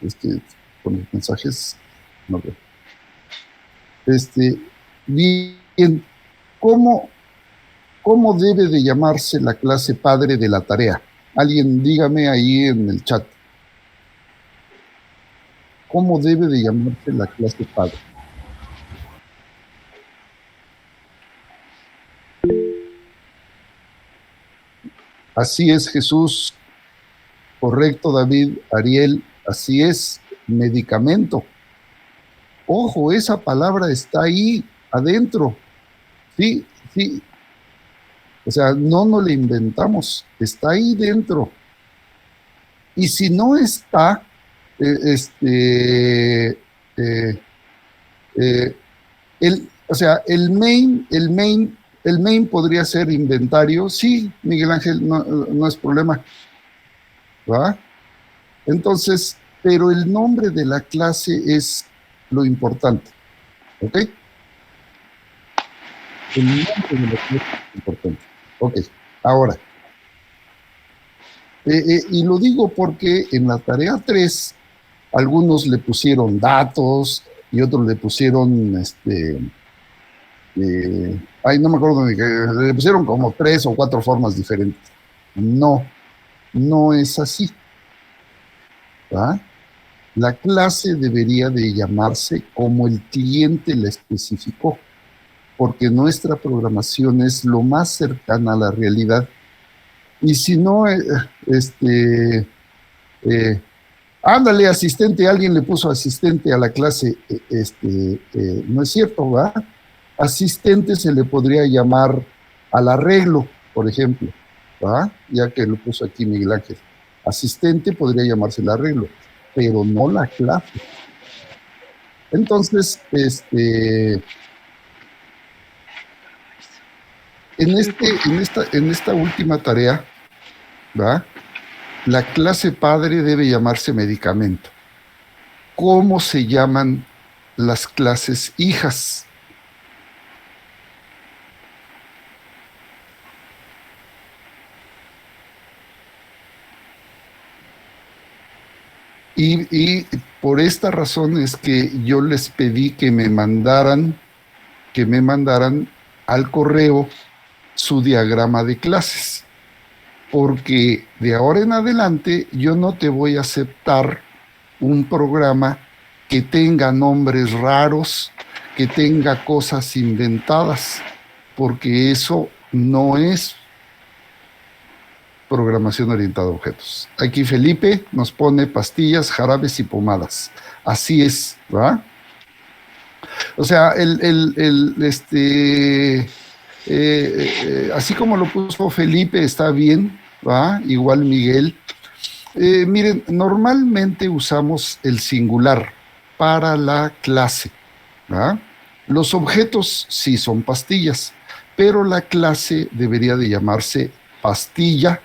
Es que con los mensajes no veo. Bien, ¿cómo, ¿cómo debe de llamarse la clase padre de la tarea? Alguien dígame ahí en el chat. ¿Cómo debe de llamarse la clase padre? Así es, Jesús. Correcto, David, Ariel. Así es, medicamento. Ojo, esa palabra está ahí adentro. Sí, sí. O sea, no nos la inventamos. Está ahí dentro. Y si no está, eh, este, eh, o sea, el main podría ser inventario. Sí, Miguel Ángel, no, no es problema, ¿va? Entonces, pero el nombre de la clase es lo importante, ¿ok? El nombre de la clase es importante. Ok, ahora, y lo digo porque en la tarea 3 algunos le pusieron datos y otros le pusieron, no me acuerdo, le pusieron como 3 o 4 formas diferentes. No, no es así, ¿verdad? La clase debería de llamarse como el cliente la especificó, porque nuestra programación es lo más cercana a la realidad. Y si no, ándale, asistente, alguien le puso asistente a la clase, no es cierto, ¿verdad? Asistente se le podría llamar al arreglo, por ejemplo, ¿verdad? Ya que lo puso aquí Miguel Ángel. Asistente podría llamarse el arreglo, pero no la clase. Entonces, en esta última tarea, ¿verdad? La clase padre debe llamarse medicamento. ¿Cómo se llaman las clases hijas? Y por esta razón es que yo les pedí que me mandaran al correo su diagrama de clases, porque de ahora en adelante yo no te voy a aceptar un programa que tenga nombres raros, que tenga cosas inventadas, porque eso no es programación orientada a objetos. Aquí Felipe nos pone pastillas, jarabes y pomadas. Así es, ¿verdad? O sea, así como lo puso Felipe, está bien, ¿va? Igual Miguel. Miren, normalmente usamos el singular para la clase, ¿va? Los objetos sí son pastillas, pero la clase debería de llamarse pastilla,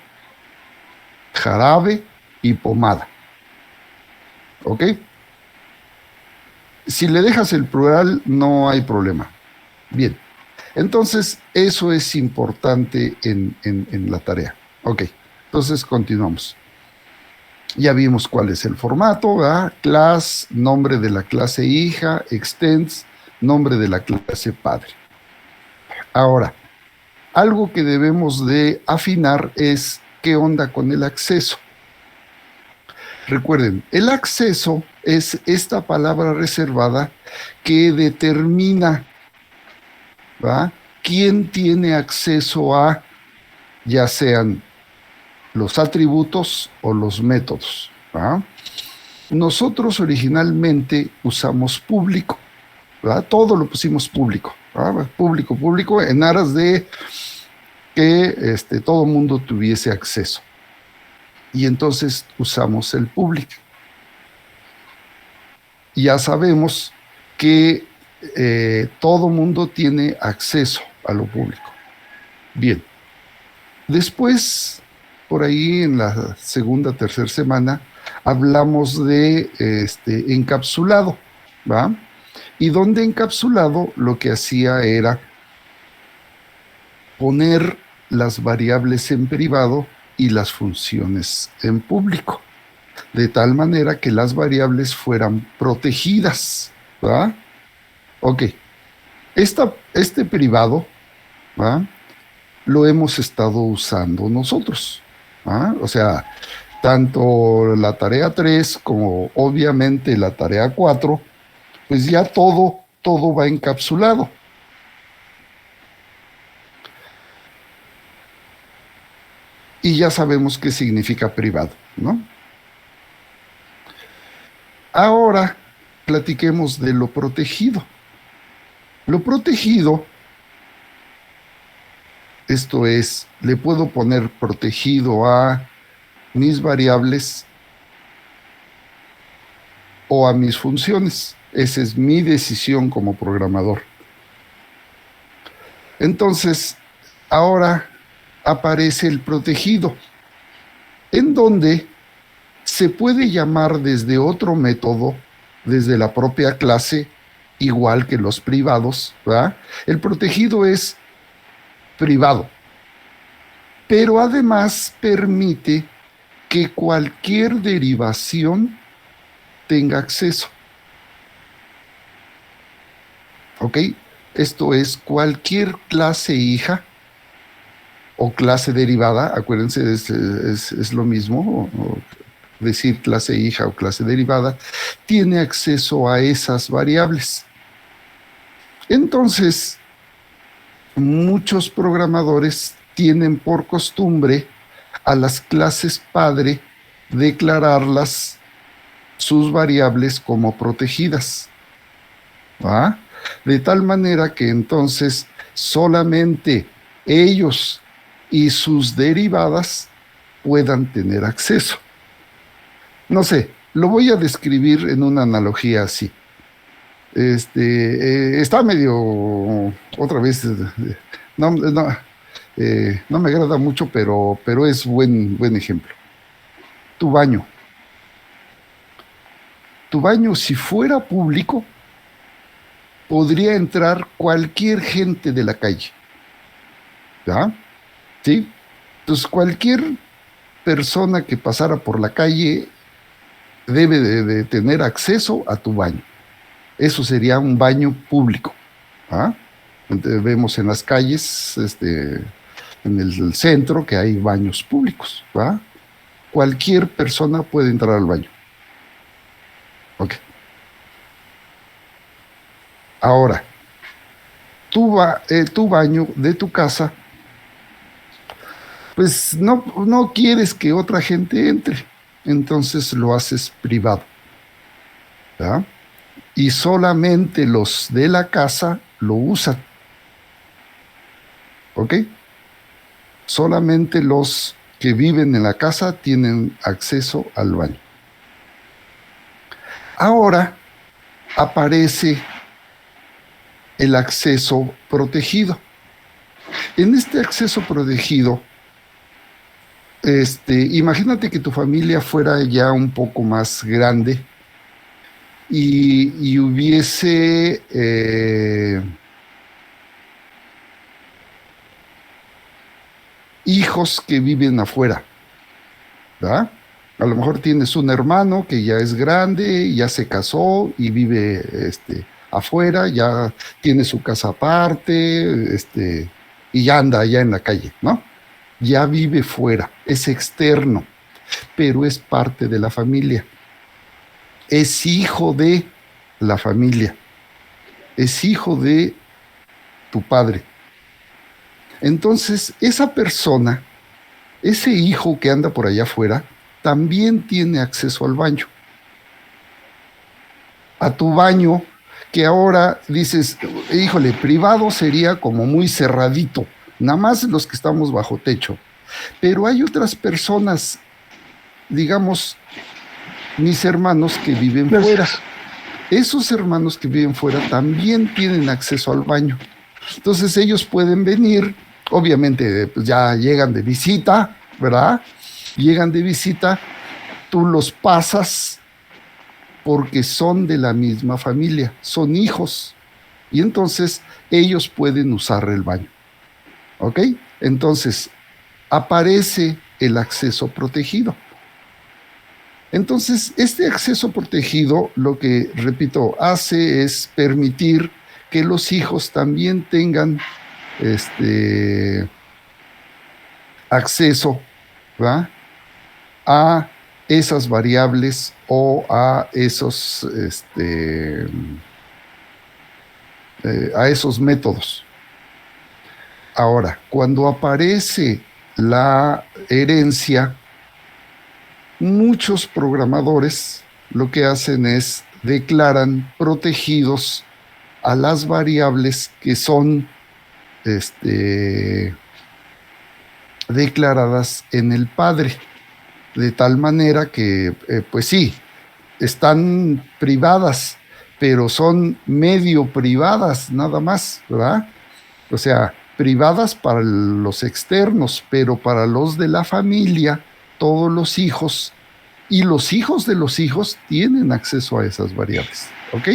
jarabe y pomada, ¿ok? Si le dejas el plural, no hay problema. Bien. Entonces, eso es importante en la tarea. Ok, entonces continuamos. Ya vimos cuál es el formato, ¿verdad? Class, nombre de la clase hija, extends, nombre de la clase padre. Ahora, algo que debemos de afinar es qué onda con el acceso. Recuerden, el acceso es esta palabra reservada que determina, ¿verdad?, quién tiene acceso a, ya sean los atributos o los métodos, ¿verdad? Nosotros originalmente usamos público, ¿verdad? Todo lo pusimos público, ¿verdad? Público, público, en aras de que todo mundo tuviese acceso. Y entonces usamos el público. Ya sabemos que todo mundo tiene acceso a lo público. Bien. Después, por ahí en la segunda, tercera semana, hablamos de encapsulado, ¿va? Y donde encapsulado lo que hacía era poner las variables en privado y las funciones en público. de tal manera que las variables fueran protegidas, ¿verdad? Ok, este privado, ¿verdad?, lo hemos estado usando nosotros, ¿verdad? O sea, tanto la tarea 3 como obviamente la tarea 4, pues ya todo va encapsulado. Y ya sabemos qué significa privado, ¿no? Ahora platiquemos de lo protegido. Lo protegido, esto es, le puedo poner protegido a mis variables o a mis funciones. Esa es mi decisión como programador. Entonces, ahora aparece el protegido, en donde se puede llamar desde otro método, desde la propia clase, igual que los privados, ¿verdad? El protegido es privado, pero además permite que cualquier derivación tenga acceso. ¿Ok? Esto es cualquier clase hija o clase derivada, acuérdense, es lo mismo, o decir clase hija o clase derivada, tiene acceso a esas variables. Entonces, muchos programadores tienen por costumbre a las clases padre declararlas, sus variables, como protegidas, ¿va? De tal manera que entonces solamente ellos y sus derivadas puedan tener acceso. No sé, lo voy a describir en una analogía así. Está medio, otra vez, no me agrada mucho, pero es buen ejemplo. Tu baño. Tu baño, si fuera público, podría entrar cualquier gente de la calle. ¿Ya? ¿Sí? Entonces, cualquier persona que pasara por la calle debe de tener acceso a tu baño. Eso sería un baño público. ¿Ah? Entonces, vemos en las calles, en el centro, que hay baños públicos. ¿Va? Cualquier persona puede entrar al baño. Ok. Ahora, tu baño de tu casa, pues no quieres que otra gente entre, entonces lo haces privado, ¿verdad? Y solamente los de la casa lo usan, ¿ok? Solamente los que viven en la casa tienen acceso al baño. Ahora aparece el acceso protegido. En este acceso protegido, imagínate que tu familia fuera ya un poco más grande y hubiese hijos que viven afuera, ¿verdad? A lo mejor tienes un hermano que ya es grande, ya se casó y vive afuera, ya tiene su casa aparte, y ya anda allá en la calle, ¿no? Ya vive fuera, es externo, pero es parte de la familia. Es hijo de la familia, es hijo de tu padre. Entonces, esa persona, ese hijo que anda por allá afuera, también tiene acceso al baño. A tu baño, que ahora dices, híjole, privado sería como muy cerradito, nada más los que estamos bajo techo. Pero hay otras personas, digamos, mis hermanos que viven fuera. Esos hermanos que viven fuera también tienen acceso al baño. Entonces ellos pueden venir, obviamente pues ya llegan de visita, ¿verdad? Llegan de visita, tú los pasas porque son de la misma familia, son hijos, y entonces ellos pueden usar el baño. ¿Ok? Entonces aparece el acceso protegido. Entonces, este acceso protegido, lo que, repito, hace es permitir que los hijos también tengan acceso, ¿verdad?, a esas variables o a esos métodos. Ahora, cuando aparece la herencia, muchos programadores lo que hacen es declaran protegidos a las variables que son declaradas en el padre, de tal manera que, pues sí, están privadas, pero son medio privadas nada más, ¿verdad? O sea, privadas para los externos, pero para los de la familia, todos los hijos y los hijos de los hijos tienen acceso a esas variables, ¿ok?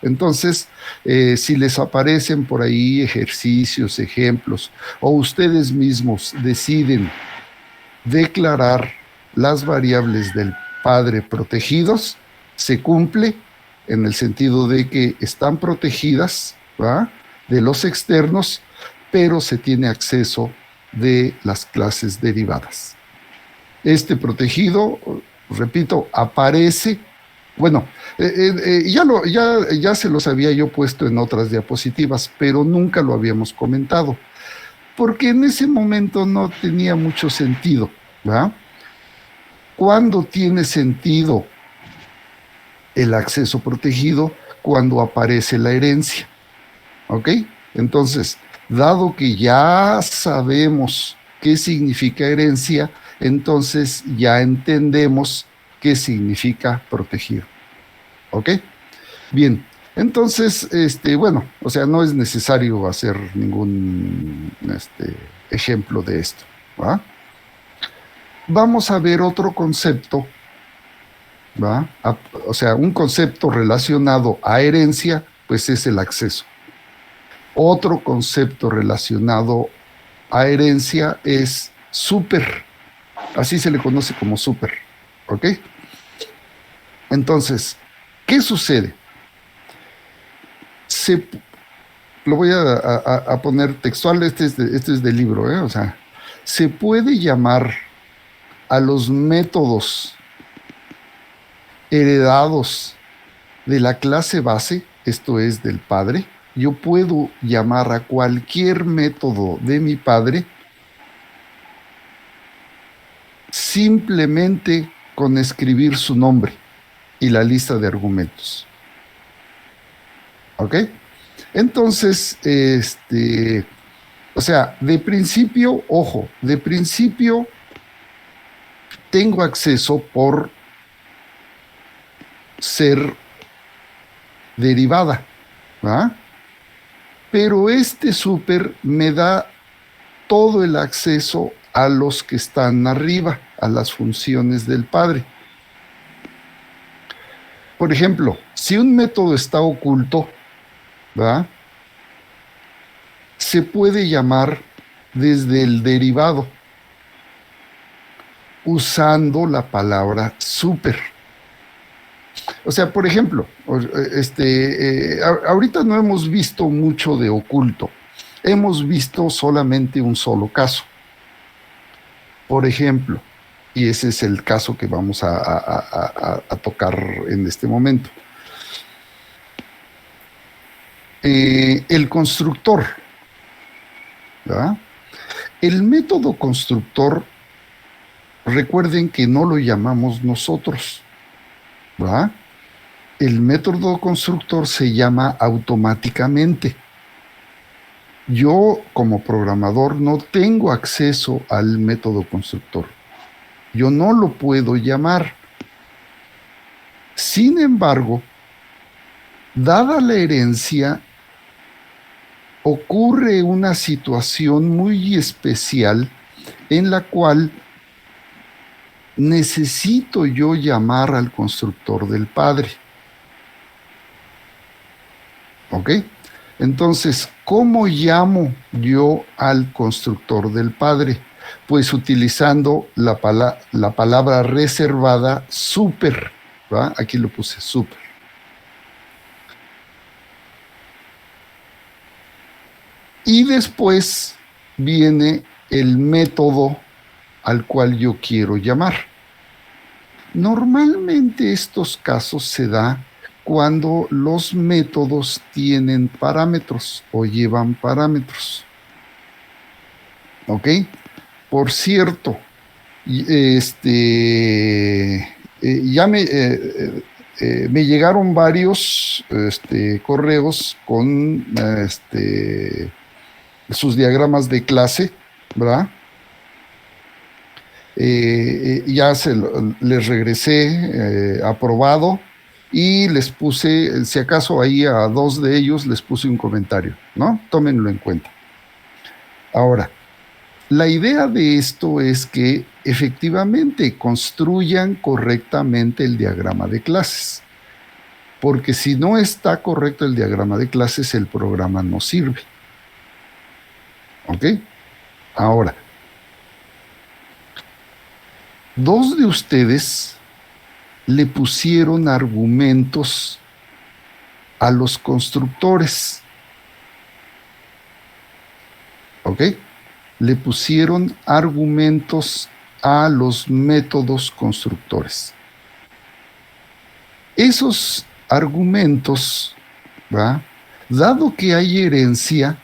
Entonces, si les aparecen por ahí ejercicios, ejemplos, o ustedes mismos deciden declarar las variables del padre protegidos, se cumple en el sentido de que están protegidas, ¿verdad?, de los externos, pero se tiene acceso de las clases derivadas. Este protegido, repito, aparece, bueno, ya se los había yo puesto en otras diapositivas, pero nunca lo habíamos comentado, porque en ese momento no tenía mucho sentido, ¿verdad? ¿Cuándo tiene sentido el acceso protegido? Cuando aparece la herencia, ¿ok? Entonces, dado que ya sabemos qué significa herencia, entonces ya entendemos qué significa protegido, ¿ok? Bien, entonces, bueno, o sea, no es necesario hacer ningún ejemplo de esto, ¿va? Vamos a ver otro concepto, ¿va? O sea, un concepto relacionado a herencia, pues es el acceso. Otro concepto relacionado a herencia es súper, así se le conoce como súper, ¿ok? Entonces, ¿qué sucede? Lo voy a poner textual, este es del libro, o sea, se puede llamar a los métodos heredados de la clase base, esto es del padre. Yo puedo llamar a cualquier método de mi padre simplemente con escribir su nombre y la lista de argumentos. ¿Ok? Entonces, o sea, de principio, ojo, de principio tengo acceso por ser derivada, ¿va? Pero este súper me da todo el acceso a los que están arriba, a las funciones del padre. Por ejemplo, si un método está oculto, ¿va?, se puede llamar desde el derivado usando la palabra súper. O sea, por ejemplo, ahorita no hemos visto mucho de oculto. Hemos visto solamente un solo caso. Por ejemplo, y ese es el caso que vamos a tocar en este momento. El constructor, ¿verdad? El método constructor, recuerden que no lo llamamos nosotros, ¿verdad? El método constructor se llama automáticamente. Yo, como programador, no tengo acceso al método constructor. Yo no lo puedo llamar. Sin embargo, dada la herencia, ocurre una situación muy especial en la cual necesito yo llamar al constructor del padre. ¿Ok? Entonces, ¿cómo llamo yo al constructor del padre? Pues utilizando la palabra reservada súper, ¿va? Aquí lo puse súper. Y después viene el método al cual yo quiero llamar. Normalmente estos casos se da cuando los métodos tienen parámetros o llevan parámetros. ¿Ok? Por cierto, ya me llegaron varios correos con sus diagramas de clase, ¿verdad? Ya les regresé aprobado y les puse, si acaso ahí a 2 de ellos les puse un comentario, ¿no? Tómenlo en cuenta. Ahora, la idea de esto es que efectivamente construyan correctamente el diagrama de clases, porque si no está correcto el diagrama de clases, el programa no sirve. ¿Ok? Ahora, 2 de ustedes le pusieron argumentos a los constructores. ¿Ok? Le pusieron argumentos a los métodos constructores. Esos argumentos, ¿va? Dado que hay herencia,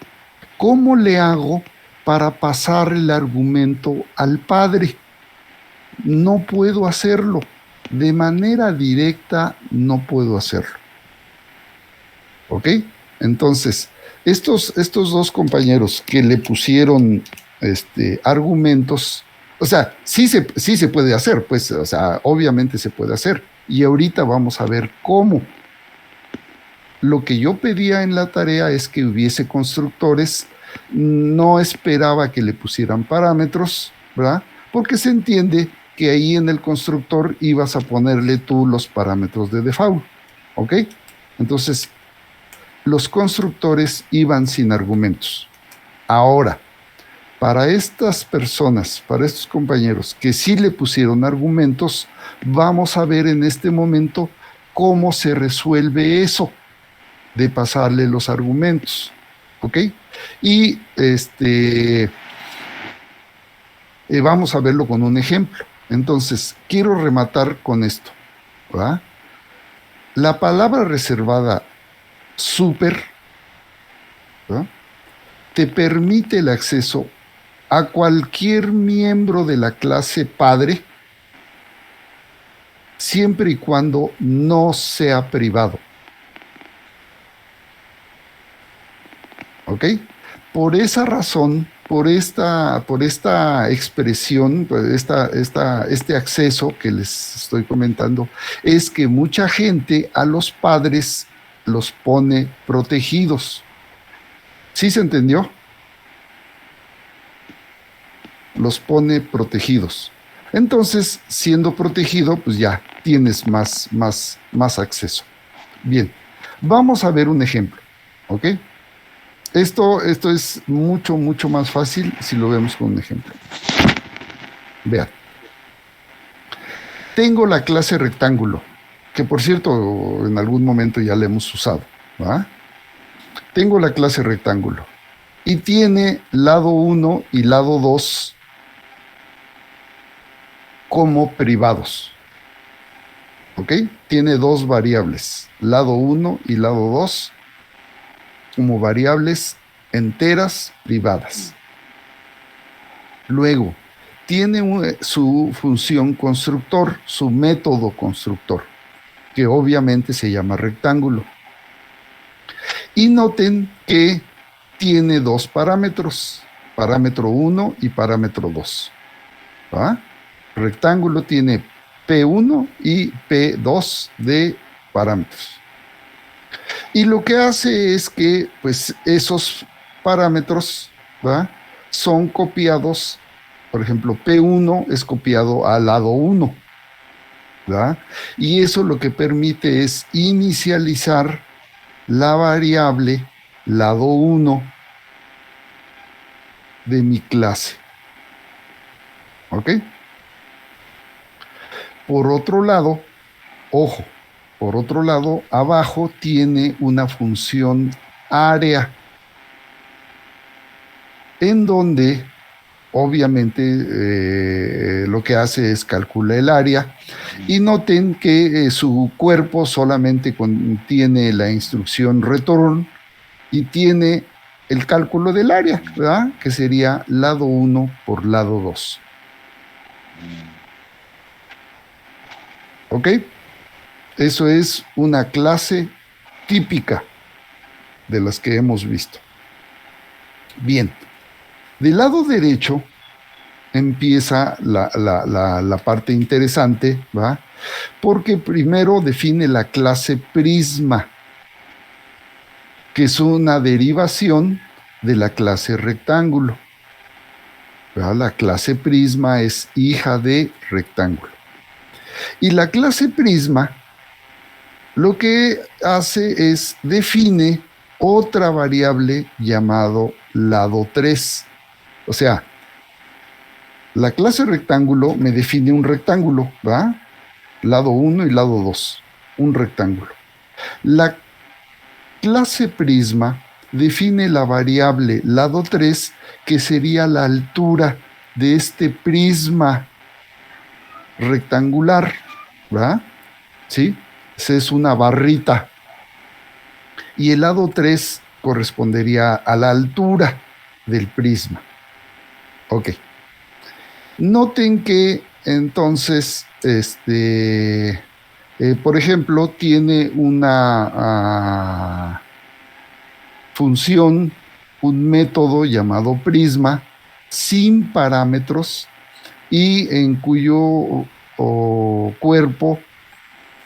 ¿cómo le hago para pasar el argumento al padre? No puedo hacerlo. De manera directa no puedo hacerlo. ¿Ok? Entonces, estos 2 compañeros que le pusieron argumentos, o sea, sí se puede hacer, pues, o sea, obviamente se puede hacer. Y ahorita vamos a ver cómo. Lo que yo pedía en la tarea es que hubiese constructores, no esperaba que le pusieran parámetros, ¿verdad? Porque se entiende que ahí en el constructor ibas a ponerle tú los parámetros de default, ¿ok? Entonces, los constructores iban sin argumentos. Ahora, para estas personas, para estos compañeros que sí le pusieron argumentos, vamos a ver en este momento cómo se resuelve eso de pasarle los argumentos, ¿ok? Y vamos a verlo con un ejemplo. Entonces, quiero rematar con esto, ¿verdad? La palabra reservada súper, ¿verdad?, te permite el acceso a cualquier miembro de la clase padre siempre y cuando no sea privado. ¿Ok? Por esa razón, por esta expresión, este acceso que les estoy comentando, es que mucha gente a los padres los pone protegidos. ¿Sí se entendió? Los pone protegidos. Entonces, siendo protegido, pues ya tienes más acceso. Bien, vamos a ver un ejemplo, ¿ok? Esto es mucho más fácil si lo vemos con un ejemplo. Vean. Tengo la clase rectángulo, que por cierto, en algún momento ya la hemos usado, ¿va? Tengo la clase rectángulo y tiene lado 1 y lado 2 como privados. ¿Ok? Tiene 2 variables, lado 1 y lado 2, como variables enteras privadas. Luego, tiene su función constructor, su método constructor, que obviamente se llama rectángulo. Y noten que tiene 2 parámetros, parámetro 1 y parámetro 2. ¿Va? Rectángulo tiene P1 y P2 de parámetros. Y lo que hace es que pues, esos parámetros, ¿va?, son copiados. Por ejemplo, P1 es copiado al lado 1, ¿verdad? Y eso lo que permite es inicializar la variable lado 1 de mi clase. ¿Ok? Por otro lado, ojo, por otro lado, abajo tiene una función área, en donde obviamente lo que hace es calcular el área, y noten que su cuerpo solamente contiene la instrucción return y tiene el cálculo del área, ¿verdad? Que sería lado 1 por lado 2. ¿Ok? Eso es una clase típica de las que hemos visto. Bien, del lado derecho empieza la parte interesante, ¿va? Porque primero define la clase prisma, que es una derivación de la clase rectángulo, ¿verdad? La clase prisma es hija de rectángulo. Y la clase prisma lo que hace es define otra variable llamado lado 3. O sea, la clase rectángulo me define un rectángulo, ¿va? Lado 1 y lado 2, un rectángulo. La clase prisma define la variable lado 3, que sería la altura de este prisma rectangular, ¿va? ¿Sí? Esa es una barrita. Y el lado 3 correspondería a la altura del prisma. Ok. Noten que entonces, por ejemplo, tiene una función, un método llamado prisma, sin parámetros, y en cuyo cuerpo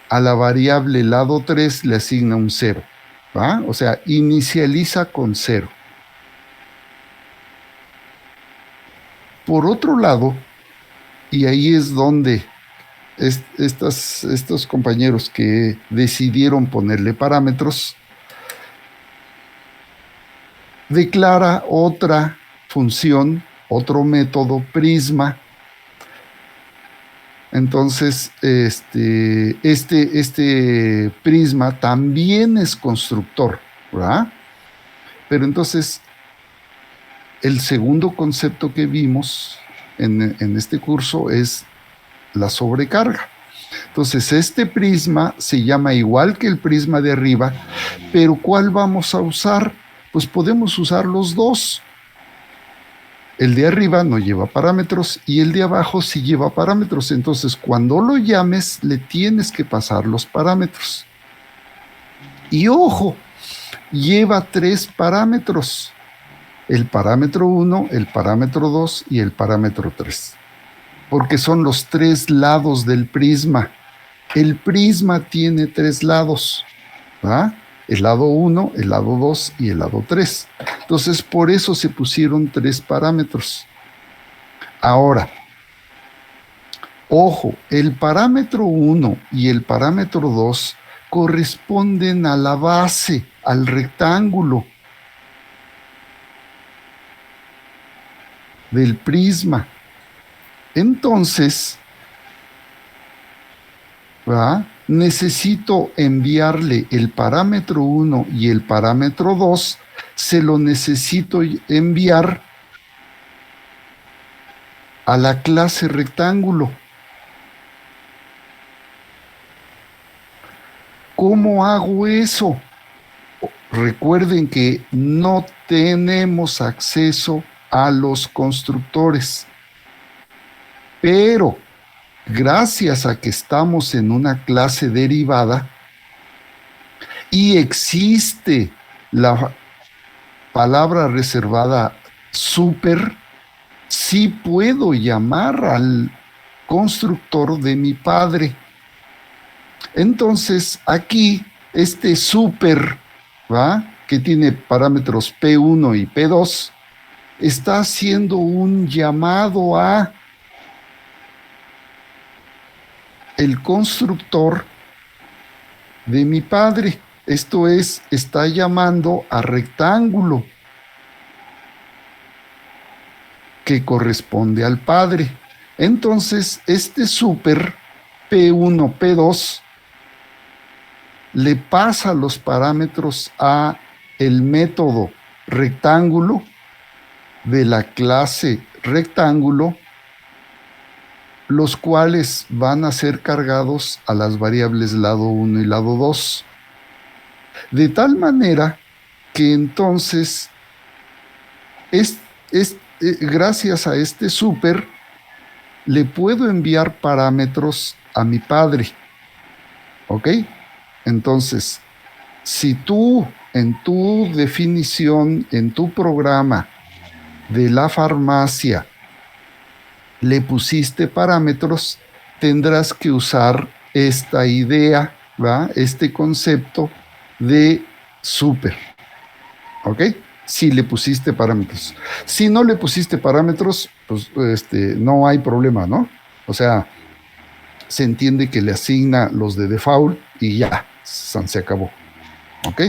a la variable lado 3 le asigna un 0. ¿Va? O sea, inicializa con 0. Por otro lado, y ahí es donde estos compañeros que decidieron ponerle parámetros, declara otra función, otro método prisma. Entonces, este prisma también es constructor, ¿verdad? Pero entonces, el segundo concepto que vimos en este curso es la sobrecarga. Entonces, este prisma se llama igual que el prisma de arriba, pero ¿cuál vamos a usar? Pues podemos usar los dos. El de arriba no lleva parámetros y el de abajo sí lleva parámetros. Entonces, cuando lo llames, le tienes que pasar los parámetros. Y ojo, lleva 3 parámetros. El parámetro 1, el parámetro 2 y el parámetro 3. Porque son los 3 lados del prisma. El prisma tiene 3 lados, ¿va? El lado 1, el lado 2 y el lado 3. Entonces, por eso se pusieron 3 parámetros. Ahora, ojo, el parámetro 1 y el parámetro 2 corresponden a la base, al rectángulo del prisma. Entonces, ¿va? Necesito enviarle el parámetro 1 y el parámetro 2, se lo necesito enviar a la clase rectángulo. ¿Cómo hago eso? Recuerden que no tenemos acceso a los constructores, pero gracias a que estamos en una clase derivada y existe la palabra reservada super, sí puedo llamar al constructor de mi padre. Entonces, aquí, este super, ¿va? Que tiene parámetros P1 y P2, está haciendo un llamado a el constructor de mi padre. Esto es, está llamando a rectángulo que corresponde al padre. Entonces, este super P1, P2 le pasa los parámetros a el método rectángulo de la clase rectángulo, los cuales van a ser cargados a las variables lado 1 y lado 2. De tal manera que entonces, gracias a este super, le puedo enviar parámetros a mi padre. ¿Ok? Entonces, si tú en tu definición, en tu programa de la farmacia, le pusiste parámetros, tendrás que usar esta idea, ¿va? Este concepto de super. ¿Ok? Si le pusiste parámetros. Si no le pusiste parámetros, pues no hay problema, ¿no? O sea, se entiende que le asigna los de default y ya, se acabó. ¿Ok?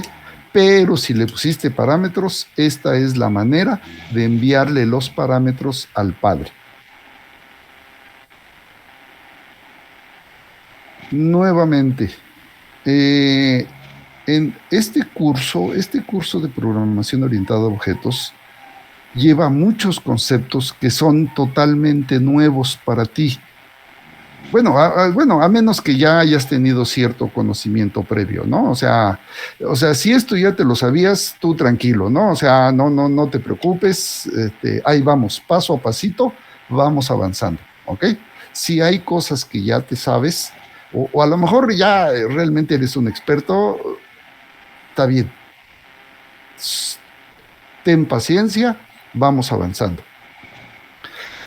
Pero si le pusiste parámetros, esta es la manera de enviarle los parámetros al padre. Nuevamente, en este curso de programación orientada a objetos, lleva muchos conceptos que son totalmente nuevos para ti. Bueno, a menos que ya hayas tenido cierto conocimiento previo, ¿no? O sea, si esto ya te lo sabías, tú tranquilo, ¿no? O sea, no te preocupes, ahí vamos, paso a pasito, vamos avanzando, ¿ok? Si hay cosas que ya te sabes, o a lo mejor ya realmente eres un experto, está bien. Ten paciencia, vamos avanzando.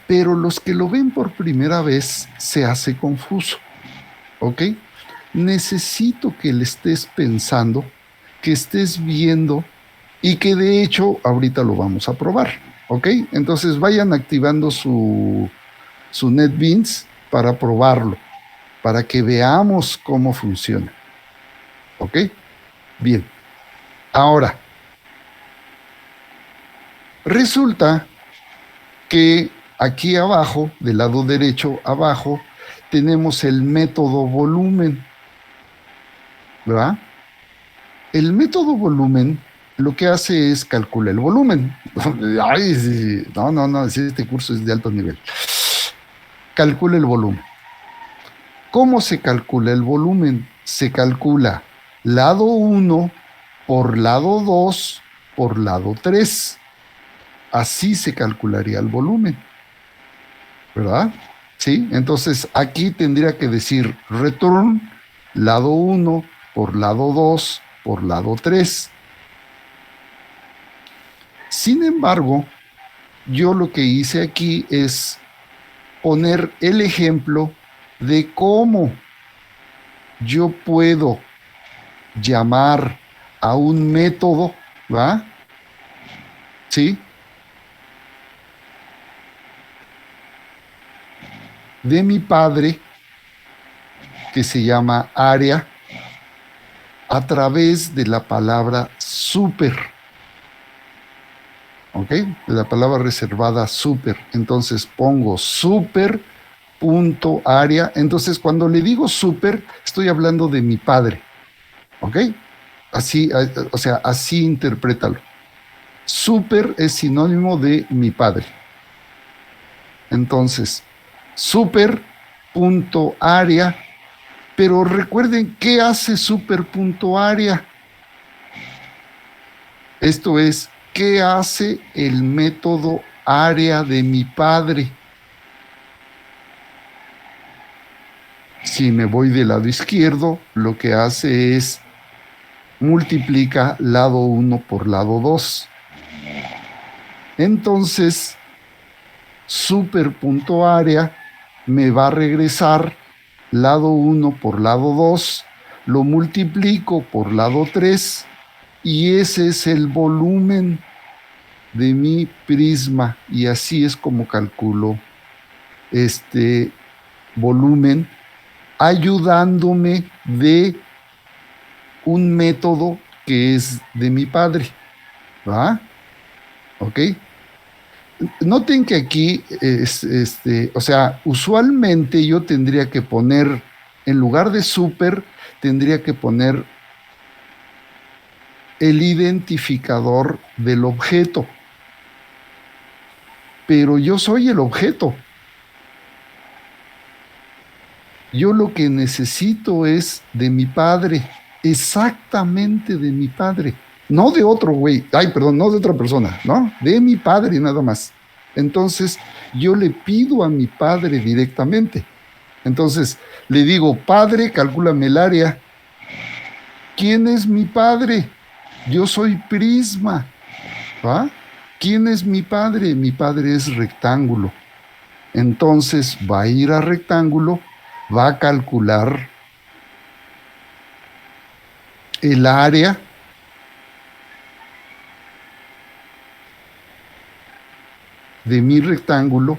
Pero los que lo ven por primera vez se hace confuso, ¿ok? Necesito que le estés pensando, que estés viendo y que de hecho ahorita lo vamos a probar, ¿ok? Entonces vayan activando su NetBeans para probarlo, para que veamos cómo funciona, ¿ok? Bien, ahora, resulta que aquí abajo, del lado derecho abajo, tenemos el método volumen, ¿verdad? El método volumen lo que hace es calcular el volumen. Ay, sí, no, este curso es de alto nivel. Calcula el volumen. ¿Cómo se calcula el volumen? Se calcula lado 1 por lado 2 por lado 3. Así se calcularía el volumen, ¿verdad? ¿Sí? Entonces aquí tendría que decir return lado 1 por lado 2 por lado 3. Sin embargo, yo lo que hice aquí es poner el ejemplo de cómo yo puedo llamar a un método, ¿va? ¿Sí? De mi padre, que se llama área, a través de la palabra super. ¿Ok? De la palabra reservada super. Entonces pongo super.área. Entonces cuando le digo super, estoy hablando de mi padre. ¿Ok? Así, o sea, así interprétalo. Super es sinónimo de mi padre. Entonces, super.área. Pero recuerden, ¿qué hace super.área? Esto es, ¿qué hace el método área de mi padre? Si me voy del lado izquierdo, lo que hace es multiplica lado 1 por lado 2. Entonces, super.área me va a regresar lado 1 por lado 2, lo multiplico por lado 3 y ese es el volumen de mi prisma y así es como calculo este volumen, ayudándome de un método que es de mi padre, ¿va? ¿Ok? noten que aquí, o sea, usualmente yo tendría que poner, en lugar de super, tendría que poner el identificador del objeto. Pero yo soy el objeto. Yo lo que necesito es de mi padre, exactamente de mi padre, no de otro güey, ay, perdón, no de otra persona, ¿no? De mi padre nada más. Entonces, yo le pido a mi padre directamente. Entonces, le digo, padre, calcúlame el área. ¿Quién es mi padre? Yo soy Prisma, ¿va? ¿Quién es mi padre? Mi padre es rectángulo. Entonces, va a ir a rectángulo, va a calcular el área de mi rectángulo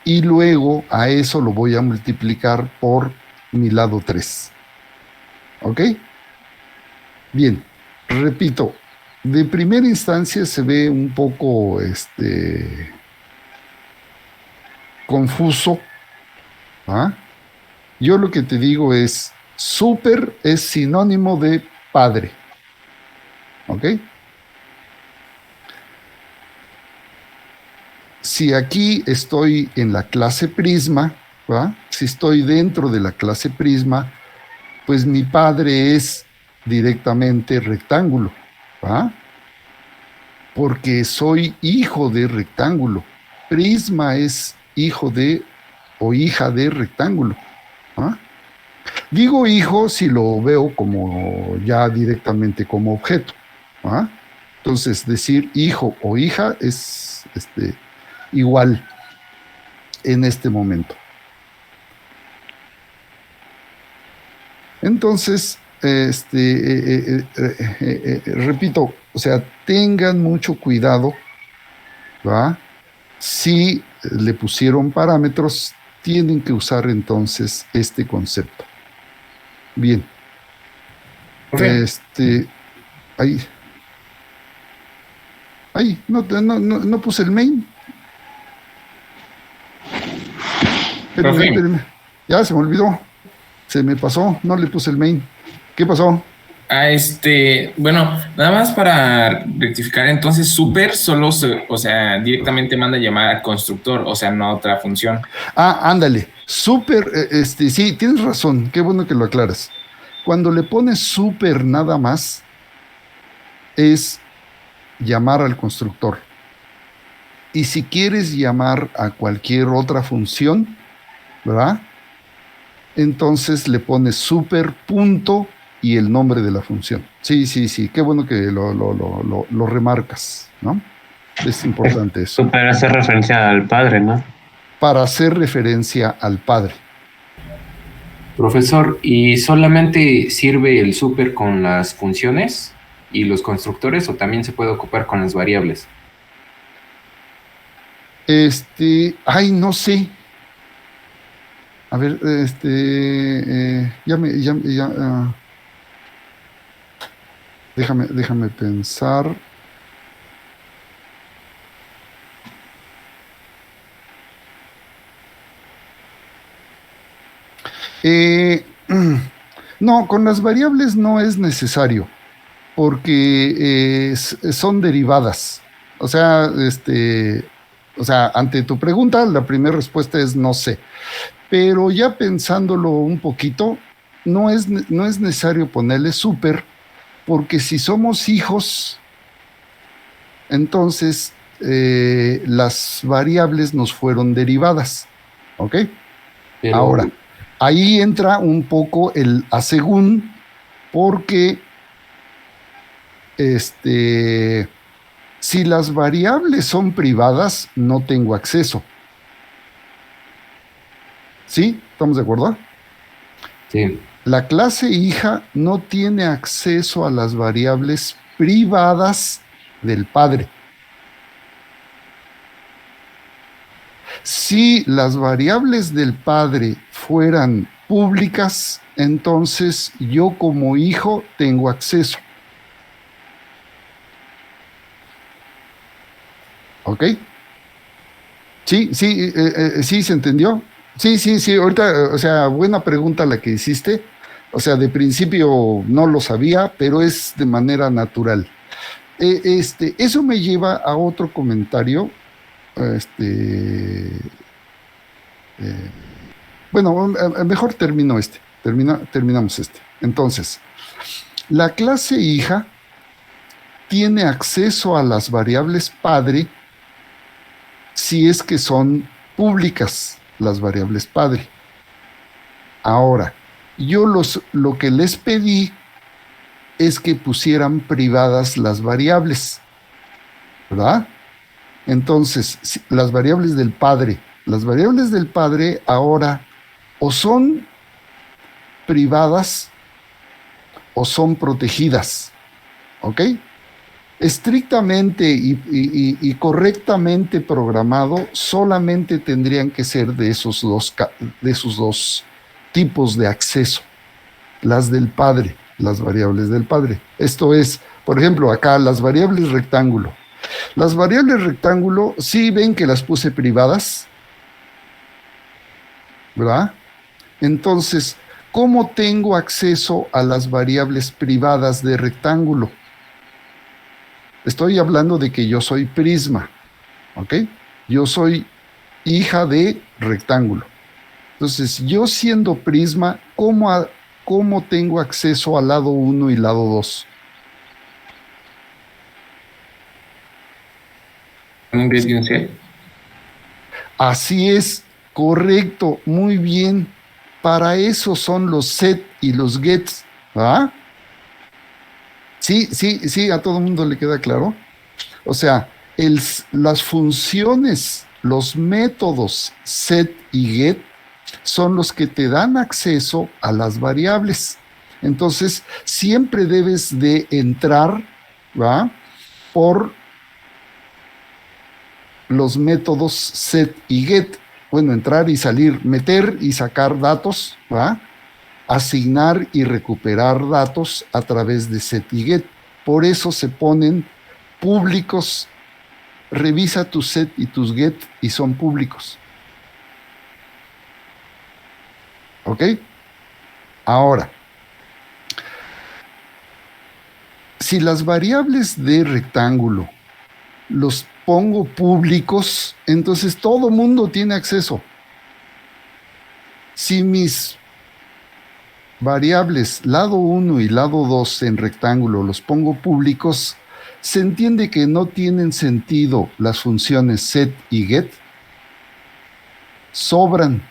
y luego a eso lo voy a multiplicar por mi lado 3. ¿Ok? Bien, repito, de primera instancia se ve un poco confuso. ¿Ah? Yo lo que te digo es, super es sinónimo de padre. ¿Ok? Si aquí estoy en la clase Prisma, ¿va? Si estoy dentro de la clase Prisma, pues mi padre es directamente rectángulo, ¿va? Porque soy hijo de rectángulo. Prisma es hijo de o hija de rectángulo. ¿Va? Digo hijo si lo veo como ya directamente como objeto. ¿Va? Entonces, decir hijo o hija es igual en este momento. Entonces, repito, o sea, tengan mucho cuidado, ¿va? Si le pusieron parámetros, tienen que usar entonces este concepto. Bien. Profe, Ahí, no puse el main. Espérenme, profe, espérenme. Ya se me olvidó. Se me pasó, no le puse el main. ¿Qué pasó? bueno, nada más para rectificar, entonces super solo o sea, directamente manda llamar al constructor, o sea, no a otra función. Ah, ándale. Súper, sí, tienes razón. Qué bueno que lo aclaras. Cuando le pones súper nada más, es llamar al constructor. Y si quieres llamar a cualquier otra función, ¿verdad? Entonces le pones super punto y el nombre de la función. Sí, sí, sí. Qué bueno que lo remarcas, ¿no? Es importante eso. Super hace referencia al padre, ¿no? Para hacer referencia al padre. Profesor, ¿y solamente sirve el super con las funciones y los constructores o también se puede ocupar con las variables? Ay, no sé. A ver, déjame pensar. No, con las variables no es necesario, porque son derivadas. O sea, ante tu pregunta, la primera respuesta es no sé. Pero ya pensándolo un poquito, no es necesario ponerle súper, porque si somos hijos, entonces las variables nos fueron derivadas. ¿Ok? Pero, Ahora, ahí entra un poco el asegún, porque si las variables son privadas, no tengo acceso. ¿Sí? ¿Estamos de acuerdo? sí, La clase hija no tiene acceso a las variables privadas del padre. Si las variables del padre fueran públicas, entonces yo como hijo tengo acceso. ¿Ok? Sí, sí, sí, ¿se entendió? Sí, sí, sí, ahorita, o sea, buena pregunta la que hiciste. O sea, de principio no lo sabía, pero es de manera natural. Eso me lleva a otro comentario. Este, eh, bueno, mejor termino terminamos este. Entonces, la clase hija tiene acceso a las variables padre si es que son públicas las variables padre. Ahora, lo que les pedí es que pusieran privadas las variables, ¿verdad? Entonces, las variables del padre ahora o son privadas o son protegidas, ¿ok? Estrictamente y correctamente programado, solamente tendrían que ser de esos dos tipos de acceso, las del padre, las variables del padre. Esto es, por ejemplo, acá las variables rectángulo. Las variables rectángulo, sí ven que las puse privadas, ¿verdad? Entonces, ¿cómo tengo acceso a las variables privadas de rectángulo? Estoy hablando de que yo soy prisma, ¿ok? Yo soy hija de rectángulo. Entonces, yo siendo prisma, ¿cómo tengo acceso al lado 1 y lado 2? Un grid y un set. Así es, correcto, muy bien. Para eso son los set y los gets, ¿verdad? Sí, sí, sí, a todo el mundo le queda claro. O sea, las funciones, los métodos set y get son los que te dan acceso a las variables. Entonces, siempre debes de entrar, ¿va? Por los métodos set y get. Bueno, entrar y salir, meter y sacar datos, ¿va? Asignar y recuperar datos a través de set y get. Por eso se ponen públicos. Revisa tu set y tus get y son públicos. ¿Ok? Ahora, si las variables de rectángulo los pongo públicos, entonces todo mundo tiene acceso. Si mis variables lado 1 y lado 2 en rectángulo los pongo públicos, se entiende que no tienen sentido las funciones set y get. Sobran.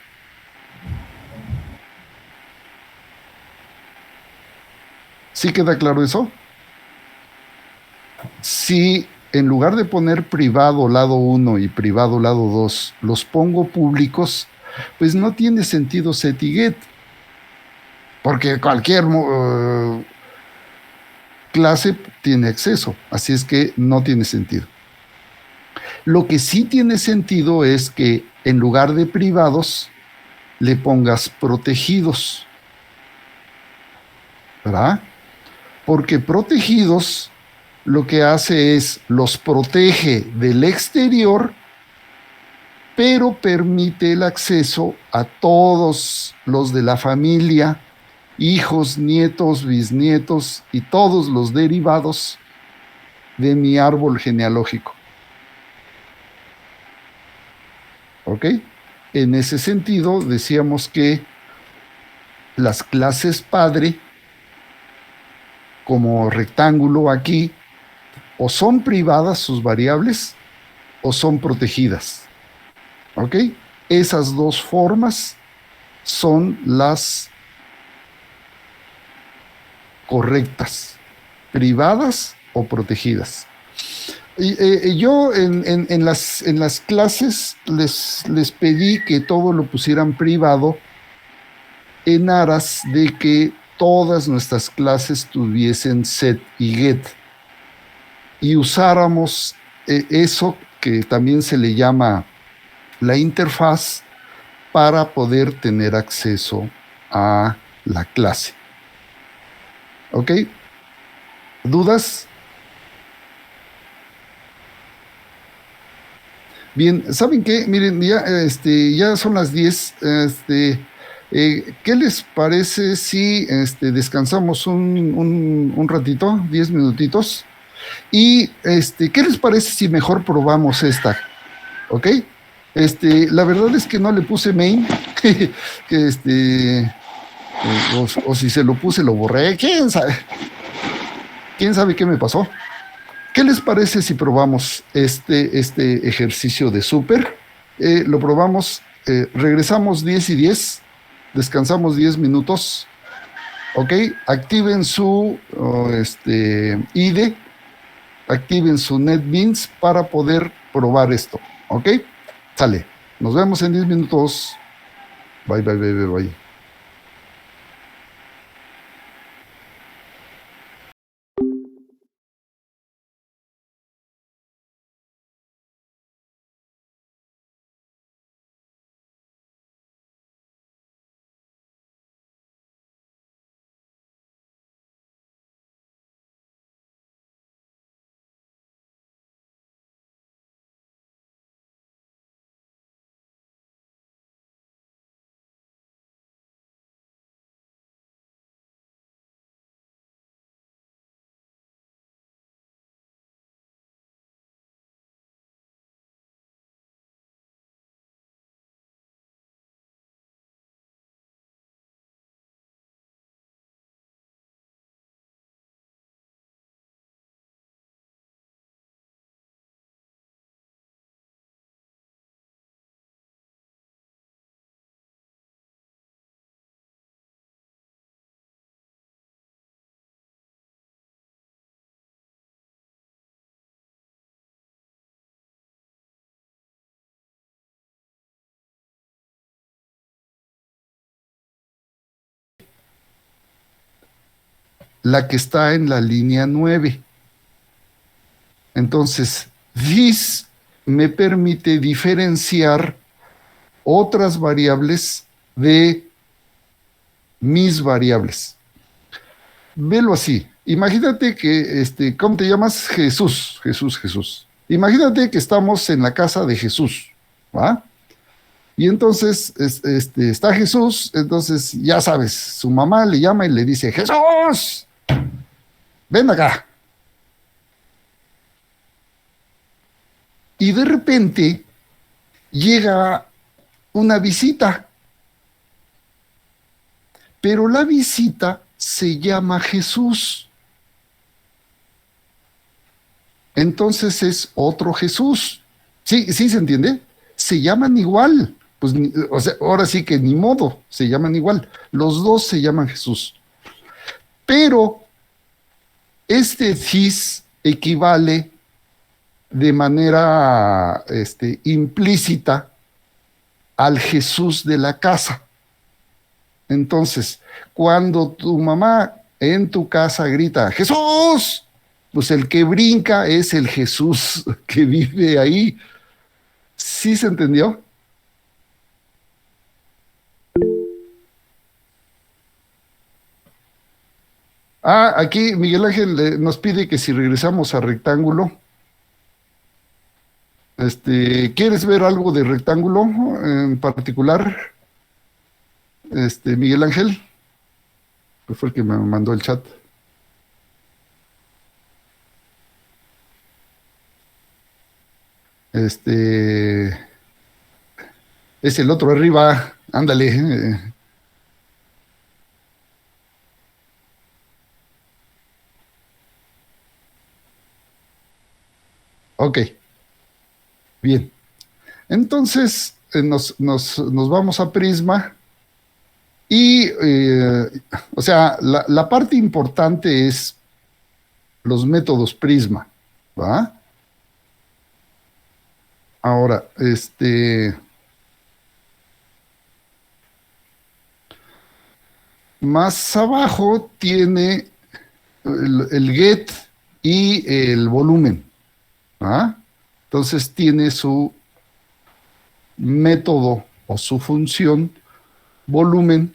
¿Sí queda claro eso? Si en lugar de poner privado lado 1 y privado lado 2, los pongo públicos, pues no tiene sentido set y get, porque cualquier clase tiene acceso, así es que no tiene sentido. Lo que sí tiene sentido es que en lugar de privados, le pongas protegidos, ¿verdad? Porque protegidos lo que hace es los protege del exterior, pero permite el acceso a todos los de la familia, hijos, nietos, bisnietos y todos los derivados de mi árbol genealógico. ¿Ok? En ese sentido, decíamos que las clases padre, como rectángulo aquí, o son privadas sus variables o son protegidas. ¿Ok? Esas dos formas son las correctas, privadas o protegidas. Y yo en las clases les pedí que todo lo pusieran privado en aras de que todas nuestras clases tuviesen set y get y usáramos eso que también se le llama la interfaz para poder tener acceso a la clase. ¿Ok? ¿Dudas? Bien, ¿saben qué? Miren, ya son las 10. ¿Qué les parece si descansamos un ratito, 10 minutitos? Y ¿qué les parece si mejor probamos esta? ¿Ok? La verdad es que no le puse main, que o si se lo puse, lo borré, quién sabe. ¿Quién sabe qué me pasó? ¿Qué les parece si probamos este ejercicio de súper? Lo probamos, regresamos 10 y 10, descansamos 10 minutos, ¿ok? Activen su IDE, activen su NetBeans para poder probar esto, ¿ok? Sale, nos vemos en 10 minutos. Bye, bye, bye, bye, bye. La que está en la línea 9. Entonces, this me permite diferenciar otras variables de mis variables. Velo así. Imagínate que, ¿cómo te llamas? Jesús, Jesús, Jesús. Imagínate que estamos en la casa de Jesús, ¿va? Y entonces está Jesús, entonces ya sabes, su mamá le llama y le dice, Jesús, ven acá. Y de repente llega una visita, pero la visita se llama Jesús. Entonces es otro Jesús. ¿Sí, sí se entiende? Se llaman igual. Pues, o sea, ahora sí que ni modo, se llaman igual. Los dos se llaman Jesús. Pero este this equivale de manera implícita al Jesús de la casa. Entonces, cuando tu mamá en tu casa grita, ¡Jesús!, pues el que brinca es el Jesús que vive ahí. ¿Sí se entendió? Aquí Miguel Ángel nos pide que si regresamos a rectángulo. ¿Quieres ver algo de rectángulo en particular? Miguel Ángel, que fue el que me mandó el chat. Es el otro arriba, ándale. Ok, bien. Entonces nos vamos a Prisma y, o sea, la parte importante es los métodos Prisma, ¿va? Ahora, más abajo tiene el get y el volumen, ¿ah? Entonces tiene su método o su función volumen,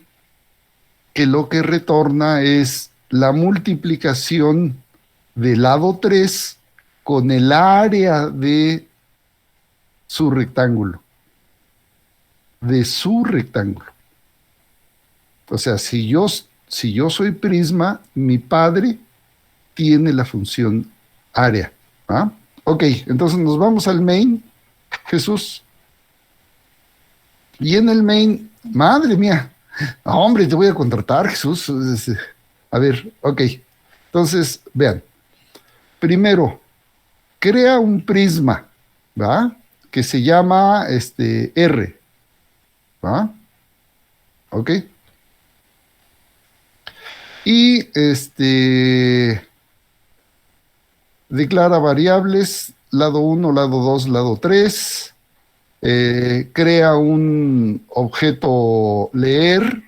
que lo que retorna es la multiplicación del lado 3 con el área de su rectángulo. De su rectángulo. O sea, si yo soy prisma, mi padre tiene la función área. ¿Ah? Ok, entonces nos vamos al main, Jesús. Y en el main, madre mía, hombre, te voy a contratar, Jesús. A ver, ok. Entonces, vean. Primero, crea un prisma, ¿va? Que se llama R, ¿va? Ok. Y declara variables, lado 1, lado 2, lado 3. Crea un objeto leer,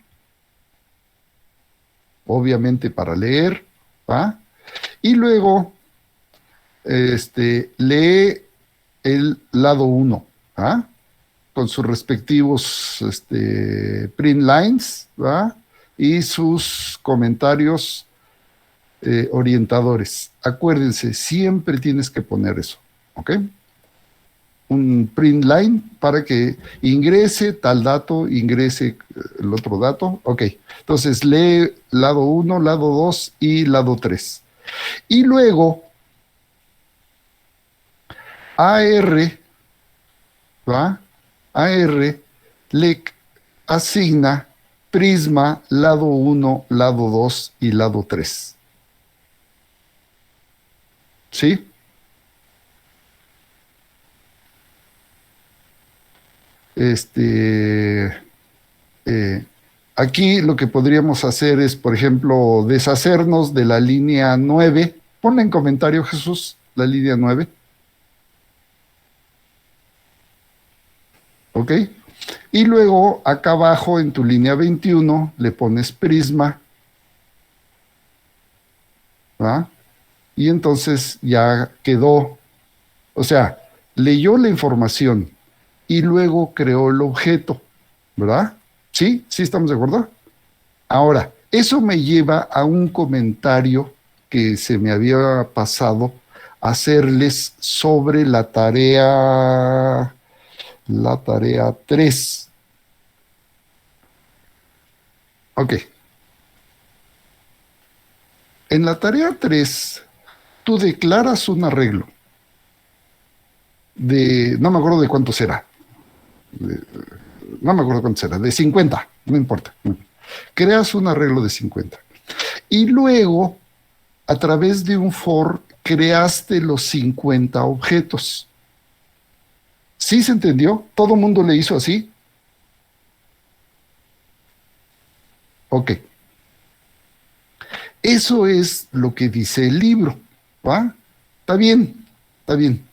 obviamente para leer, ¿va? Y luego lee el lado 1, ¿va? Con sus respectivos print lines, ¿va? Y sus comentarios orientadores. Acuérdense, siempre tienes que poner eso, ¿ok? Un print line para que ingrese tal dato, ingrese el otro dato, ok. Entonces lee lado 1, lado 2 y lado 3. Y luego AR, ¿va? AR le asigna prisma lado 1, lado 2 y lado 3. ¿Sí? Aquí lo que podríamos hacer es, por ejemplo, deshacernos de la línea 9. Ponle en comentario, Jesús, la línea 9. ¿Ok? Y luego, acá abajo, en tu línea 21, le pones prisma. ¿Va? Y entonces ya quedó. O sea, leyó la información y luego creó el objeto, ¿verdad? ¿Sí? ¿Sí estamos de acuerdo? Ahora, eso me lleva a un comentario que se me había pasado hacerles sobre la tarea 3. Ok. En la tarea 3, tú declaras un arreglo no me acuerdo de cuánto será, no me acuerdo cuánto será, de 50, no importa. Creas un arreglo de 50. Y luego, a través de un for, creaste los 50 objetos. ¿Sí se entendió? ¿Todo el mundo le hizo así? Ok. Eso es lo que dice el libro, ¿va? Está bien, está bien.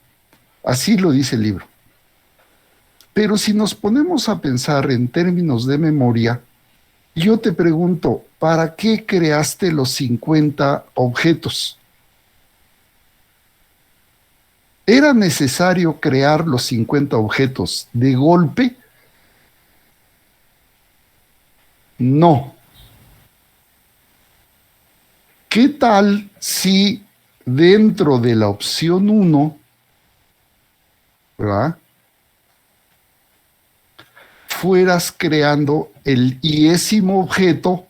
Así lo dice el libro. Pero si nos ponemos a pensar en términos de memoria, yo te pregunto, ¿para qué creaste los 50 objetos? ¿Era necesario crear los 50 objetos de golpe? No. ¿Qué tal si dentro de la opción 1, ¿verdad?, fueras creando el iésimo objeto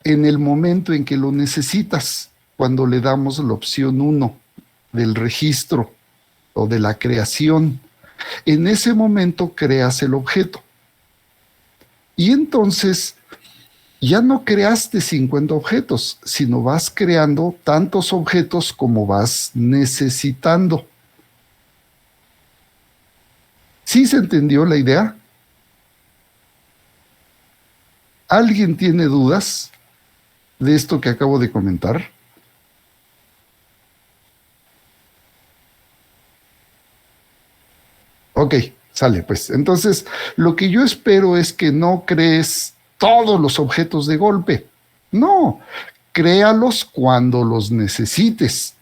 en el momento en que lo necesitas, cuando le damos la opción 1 del registro o de la creación? En ese momento creas el objeto. Y entonces ya no creaste 50 objetos, sino vas creando tantos objetos como vas necesitando. ¿Sí se entendió la idea? ¿Alguien tiene dudas de esto que acabo de comentar? Ok, sale pues. Entonces, lo que yo espero es que no crees todos los objetos de golpe. No, créalos cuando los necesites.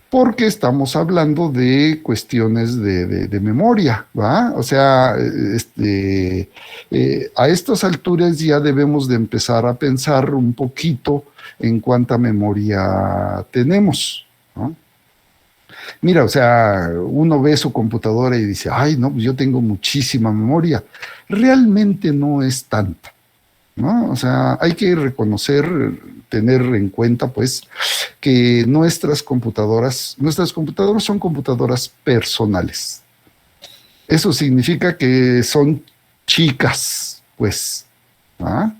Porque estamos hablando de cuestiones de memoria, ¿va? O sea, a estas alturas ya debemos de empezar a pensar un poquito en cuánta memoria tenemos, ¿no? Mira, o sea, uno ve su computadora y dice, ay, no, pues yo tengo muchísima memoria. Realmente no es tanta, ¿no? O sea, hay que reconocer, tener en cuenta, pues, que nuestras computadoras son computadoras personales. Eso significa que son chicas, pues, ¿ah?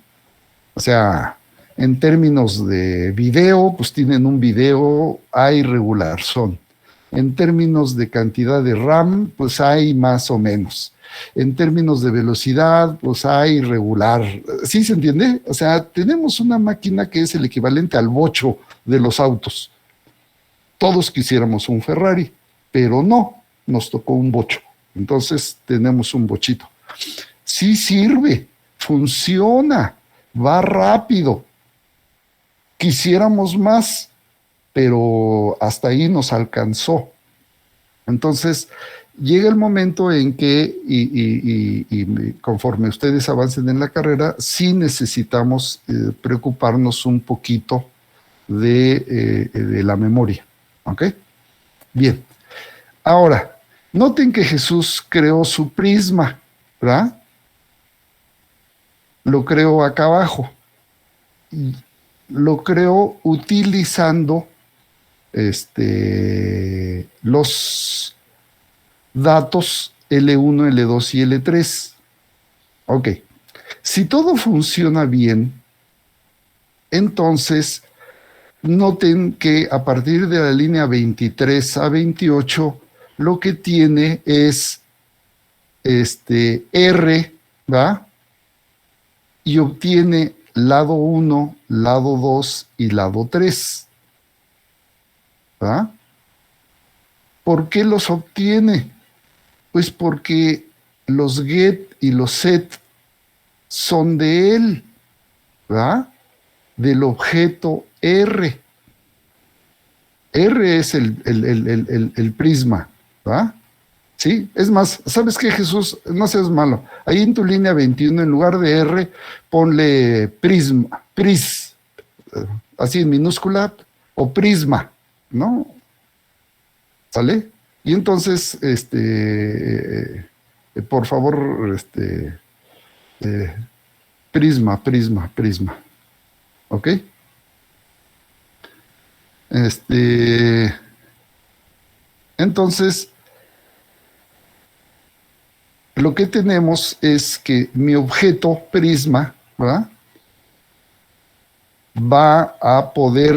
O sea, en términos de video, pues tienen un video, hay regular son. En términos de cantidad de RAM, pues hay más o menos. En términos de velocidad, pues hay regular. ¿Sí se entiende? O sea, tenemos una máquina que es el equivalente al bocho de los autos. Todos quisiéramos un Ferrari, pero no, nos tocó un bocho. Entonces tenemos un bochito. Sí sirve, funciona, va rápido. Quisiéramos más, pero hasta ahí nos alcanzó. Entonces, llega el momento en que, y conforme ustedes avancen en la carrera, sí necesitamos preocuparnos un poquito de la memoria. ¿Ok? Bien. Ahora, noten que Jesús creó su prisma, ¿verdad? Lo creó acá abajo. Lo creó utilizando los datos L1, L2 y L3. Ok. Si todo funciona bien, entonces noten que a partir de la línea 23 a 28, lo que tiene es R, ¿va? Y obtiene lado 1, lado 2 y lado 3. ¿Va? ¿Por qué los obtiene? Pues porque los get y los set son de él, ¿va? Del objeto R. R es el prisma, ¿va? ¿Sí? Es más, ¿sabes qué, Jesús? No seas malo. Ahí en tu línea 21, en lugar de R, ponle prisma, así en minúscula, o prisma, ¿no? ¿Sale? Y entonces, por favor, prisma. ¿Ok? Entonces, lo que tenemos es que mi objeto prisma, ¿verdad? Va a poder,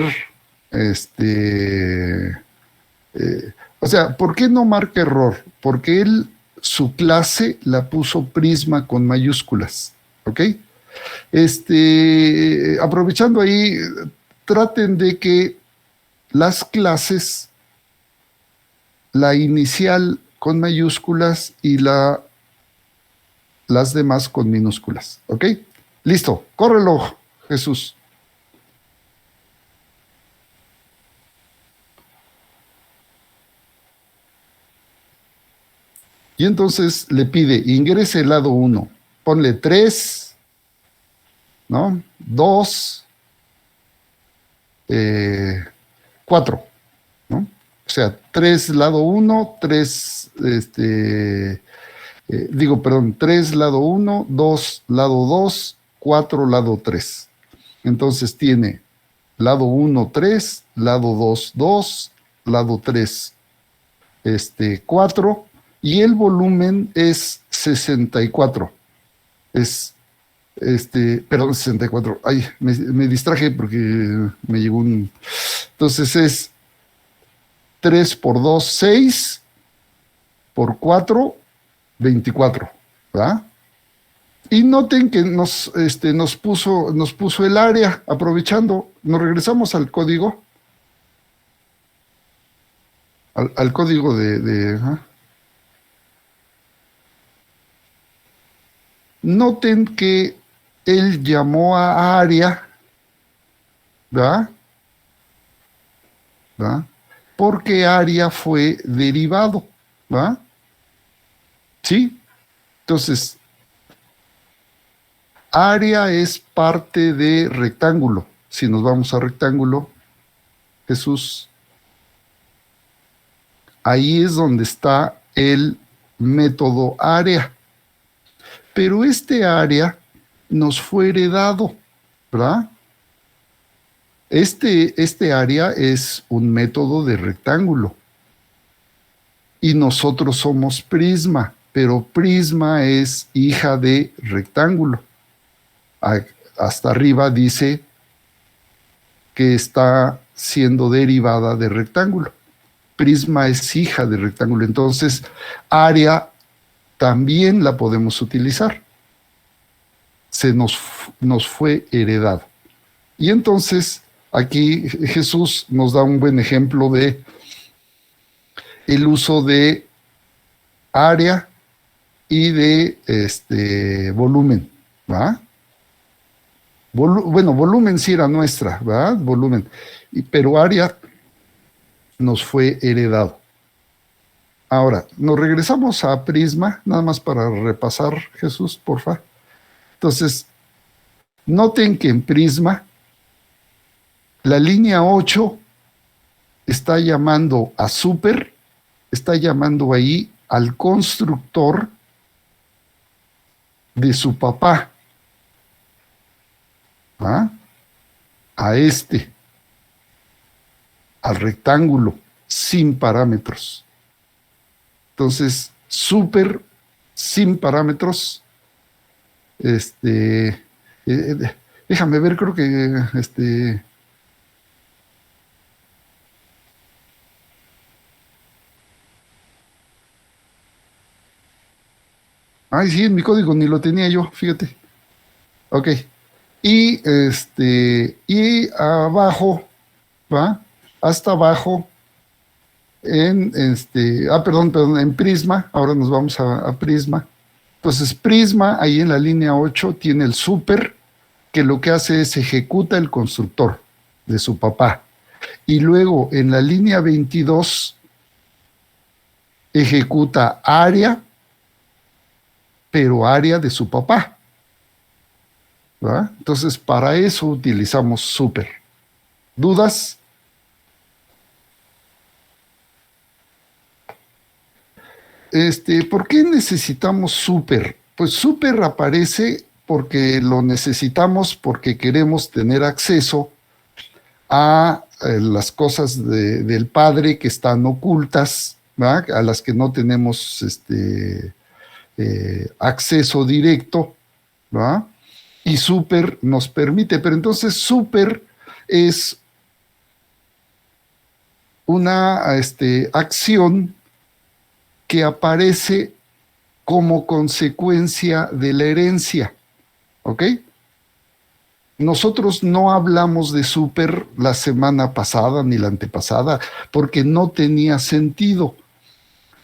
o sea, ¿por qué no marca error? Porque él, su clase la puso prisma con mayúsculas, ¿ok? Aprovechando ahí, traten de que las clases, la inicial con mayúsculas y las demás con minúsculas, ¿ok? Listo, córrelo, Jesús. Y entonces le pide, ingrese el lado 1, ponle 3, ¿no? 2, 4, ¿no? O sea, 3 lado 1, 3, 3 lado 1, 2 lado 2, 4 lado 3. Entonces tiene lado 1, 3, lado 2, 2, lado 3, 4, y el volumen es 64. Es, perdón, 64. Ay, me distraje porque me llegó un... Entonces es 3 por 2, 6, por 4, 24, ¿verdad? Y noten que nos puso el área, aprovechando, nos regresamos al código, al código Noten que él llamó a área, ¿verdad? ¿verdad? Porque área fue derivado, ¿verdad? ¿Sí? Entonces, área es parte de rectángulo. Si nos vamos a rectángulo, Jesús, Ahí es donde está el método área. Pero este área nos fue heredado, ¿verdad? Este área es un método de rectángulo. Y nosotros somos prisma, pero prisma es hija de rectángulo. Hasta arriba dice que está siendo derivada de rectángulo. Prisma es hija de rectángulo, entonces área también la podemos utilizar. Nos fue heredado. Y entonces aquí Jesús nos da un buen ejemplo de el uso de área y de volumen, ¿va? Bueno, volumen sí era nuestra, ¿verdad? Volumen. Pero área nos fue heredado. Ahora, nos regresamos a prisma, nada más para repasar, Jesús, porfa. Entonces, noten que en prisma, la línea 8 está llamando a super, está llamando ahí al constructor de su papá. ¿Ah? Al rectángulo, sin parámetros. Entonces, super sin parámetros. Déjame ver, creo que ay, sí, en mi código ni lo tenía yo, fíjate. Ok. Y abajo, ¿va? Hasta abajo, perdón, en prisma, ahora nos vamos a prisma. Entonces, prisma, ahí en la línea 8, tiene el super, que lo que hace es ejecuta el constructor de su papá. Y luego, en la línea 22, ejecuta área, pero área de su papá. ¿Va? Entonces, para eso utilizamos super. ¿Dudas? ¿Por qué necesitamos super? Pues super aparece porque lo necesitamos, porque queremos tener acceso a las cosas del Padre que están ocultas, ¿va? A las que no tenemos acceso directo, ¿va? Y super nos permite, pero entonces super es una acción que aparece como consecuencia de la herencia, ¿ok? Nosotros no hablamos de super la semana pasada ni la antepasada porque no tenía sentido.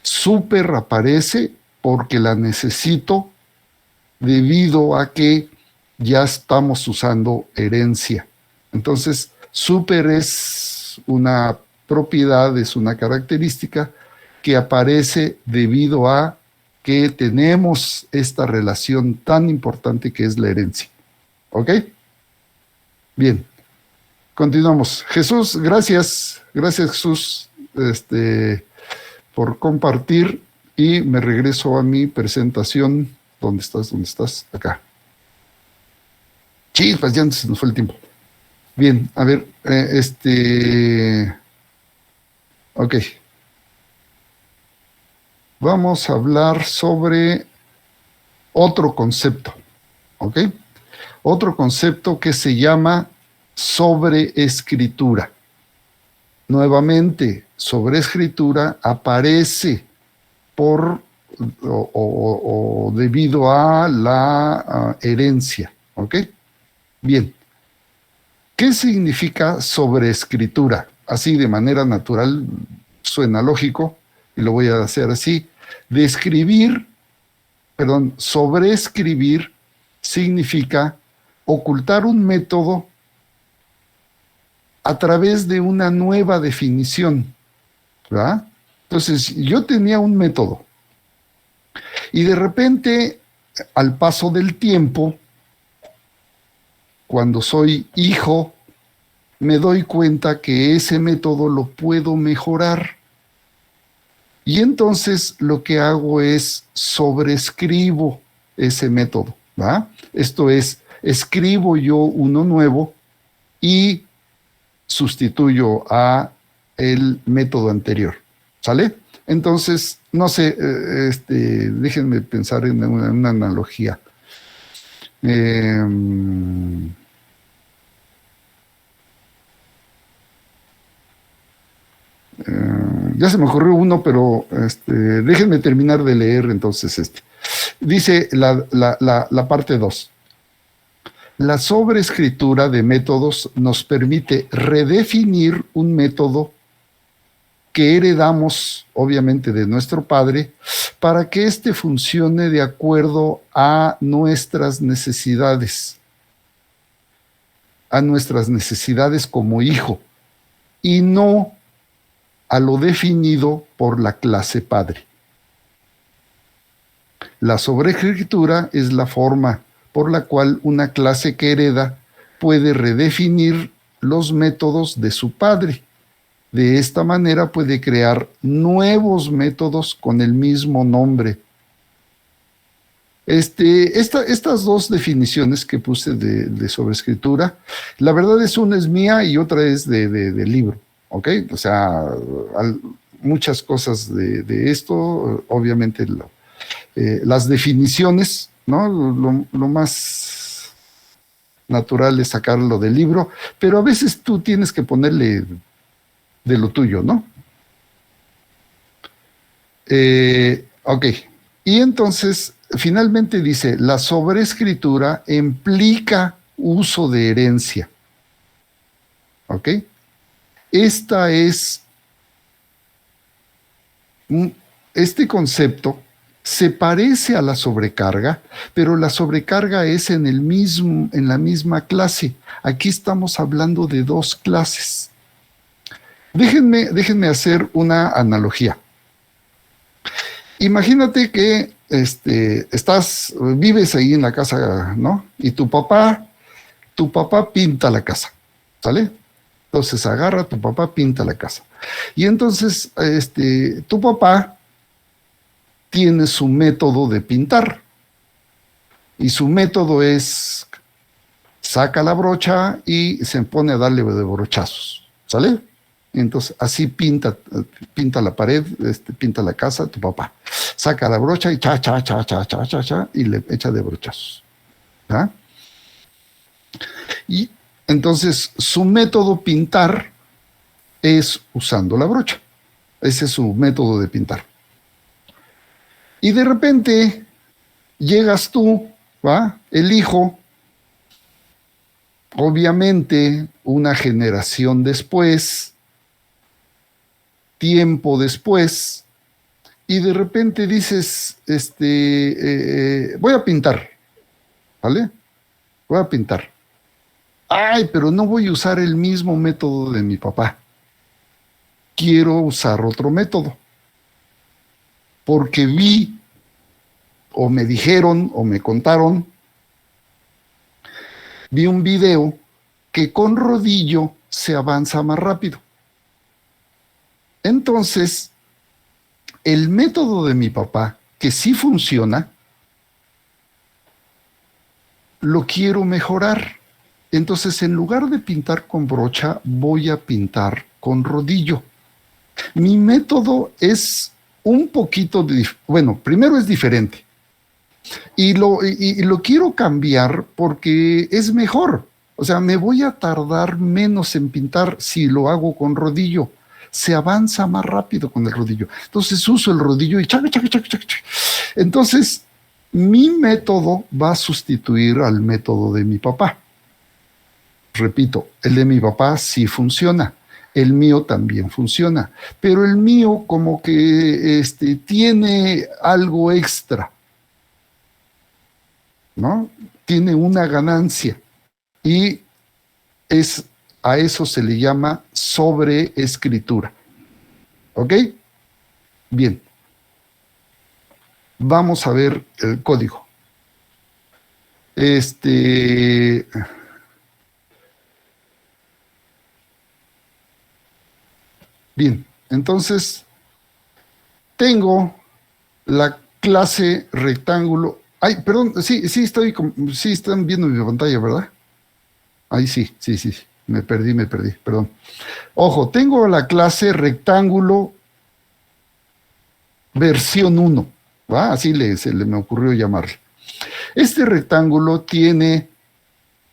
Super aparece porque la necesito debido a que ya estamos usando herencia. Entonces, super es una propiedad, es una característica que aparece debido a que tenemos esta relación tan importante que es la herencia. ¿Ok? Bien. Continuamos. Jesús, gracias. Gracias, Jesús, por compartir. Y me regreso a mi presentación. ¿Dónde estás? ¿Dónde estás? Acá. Chispas, ya se nos fue el tiempo. Bien, a ver, ok. Vamos a hablar sobre otro concepto, ¿ok? Otro concepto que se llama sobreescritura. Nuevamente, sobreescritura aparece por o debido a la herencia, ¿ok? Bien. ¿Qué significa sobreescritura? Así de manera natural, suena lógico, y lo voy a hacer así. Sobreescribir significa ocultar un método a través de una nueva definición, ¿verdad? Entonces, yo tenía un método y de repente, al paso del tiempo, cuando soy hijo, me doy cuenta que ese método lo puedo mejorar. Y entonces lo que hago es sobrescribo ese método, ¿va? Esto es, escribo yo uno nuevo y sustituyo a el método anterior, ¿sale? Entonces, no sé, déjenme pensar en una analogía. Ya se me ocurrió uno, pero déjenme terminar de leer entonces este. Dice la parte 2. La sobreescritura de métodos nos permite redefinir un método que heredamos, obviamente, de nuestro padre, para que éste funcione de acuerdo a nuestras necesidades como hijo, y no a lo definido por la clase padre. La sobreescritura es la forma por la cual una clase que hereda puede redefinir los métodos de su padre. De esta manera puede crear nuevos métodos con el mismo nombre. Estas dos definiciones que puse de sobreescritura, la verdad es una es mía y otra es del libro, ¿ok? O sea, muchas cosas de esto, obviamente las definiciones, ¿no? Lo más natural es sacarlo del libro, pero a veces tú tienes que ponerle de lo tuyo, ¿no? Ok. Y entonces, finalmente dice, la sobreescritura implica uso de herencia. ¿Ok? Este concepto se parece a la sobrecarga, pero la sobrecarga es en la misma clase. Aquí estamos hablando de dos clases. Déjenme hacer una analogía. Imagínate que vives ahí en la casa, ¿no? Y tu papá pinta la casa, ¿sale? Entonces agarra, tu papá pinta la casa. Y entonces, tu papá tiene su método de pintar. Y su método es, saca la brocha y se pone a darle de brochazos, ¿sale? Entonces, así pinta la pared, pinta la casa, tu papá. Saca la brocha y cha, y le echa de brochazos. ¿Ah? Y entonces, su método pintar es usando la brocha. Ese es su método de pintar. Y de repente, llegas tú, ¿va? El hijo, obviamente, una generación después, tiempo después, y de repente dices, voy a pintar, ¿vale? Voy a pintar. Ay, pero no voy a usar el mismo método de mi papá. Quiero usar otro método. Porque vi, o me dijeron, o me contaron, vi un video que con rodillo se avanza más rápido. Entonces, el método de mi papá, que sí funciona, lo quiero mejorar. Entonces, en lugar de pintar con brocha, voy a pintar con rodillo. Mi método es un poquito, bueno, primero es diferente. Y lo quiero cambiar porque es mejor. O sea, me voy a tardar menos en pintar si lo hago con rodillo. Se avanza más rápido con el rodillo. Entonces uso el rodillo y chaca. Entonces, mi método va a sustituir al método de mi papá. Repito, el de mi papá sí funciona. El mío también funciona. Pero el mío como que tiene algo extra, ¿no? Tiene una ganancia. Y a eso se le llama sobreescritura. ¿Ok? Bien. Vamos a ver el código. Bien, entonces, tengo la clase rectángulo. Ay, perdón, sí, sí están viendo mi pantalla, ¿verdad? Ahí sí. Me perdí, perdón. Ojo, tengo la clase rectángulo versión 1, ¿va? Así se le me ocurrió llamarle. Este rectángulo tiene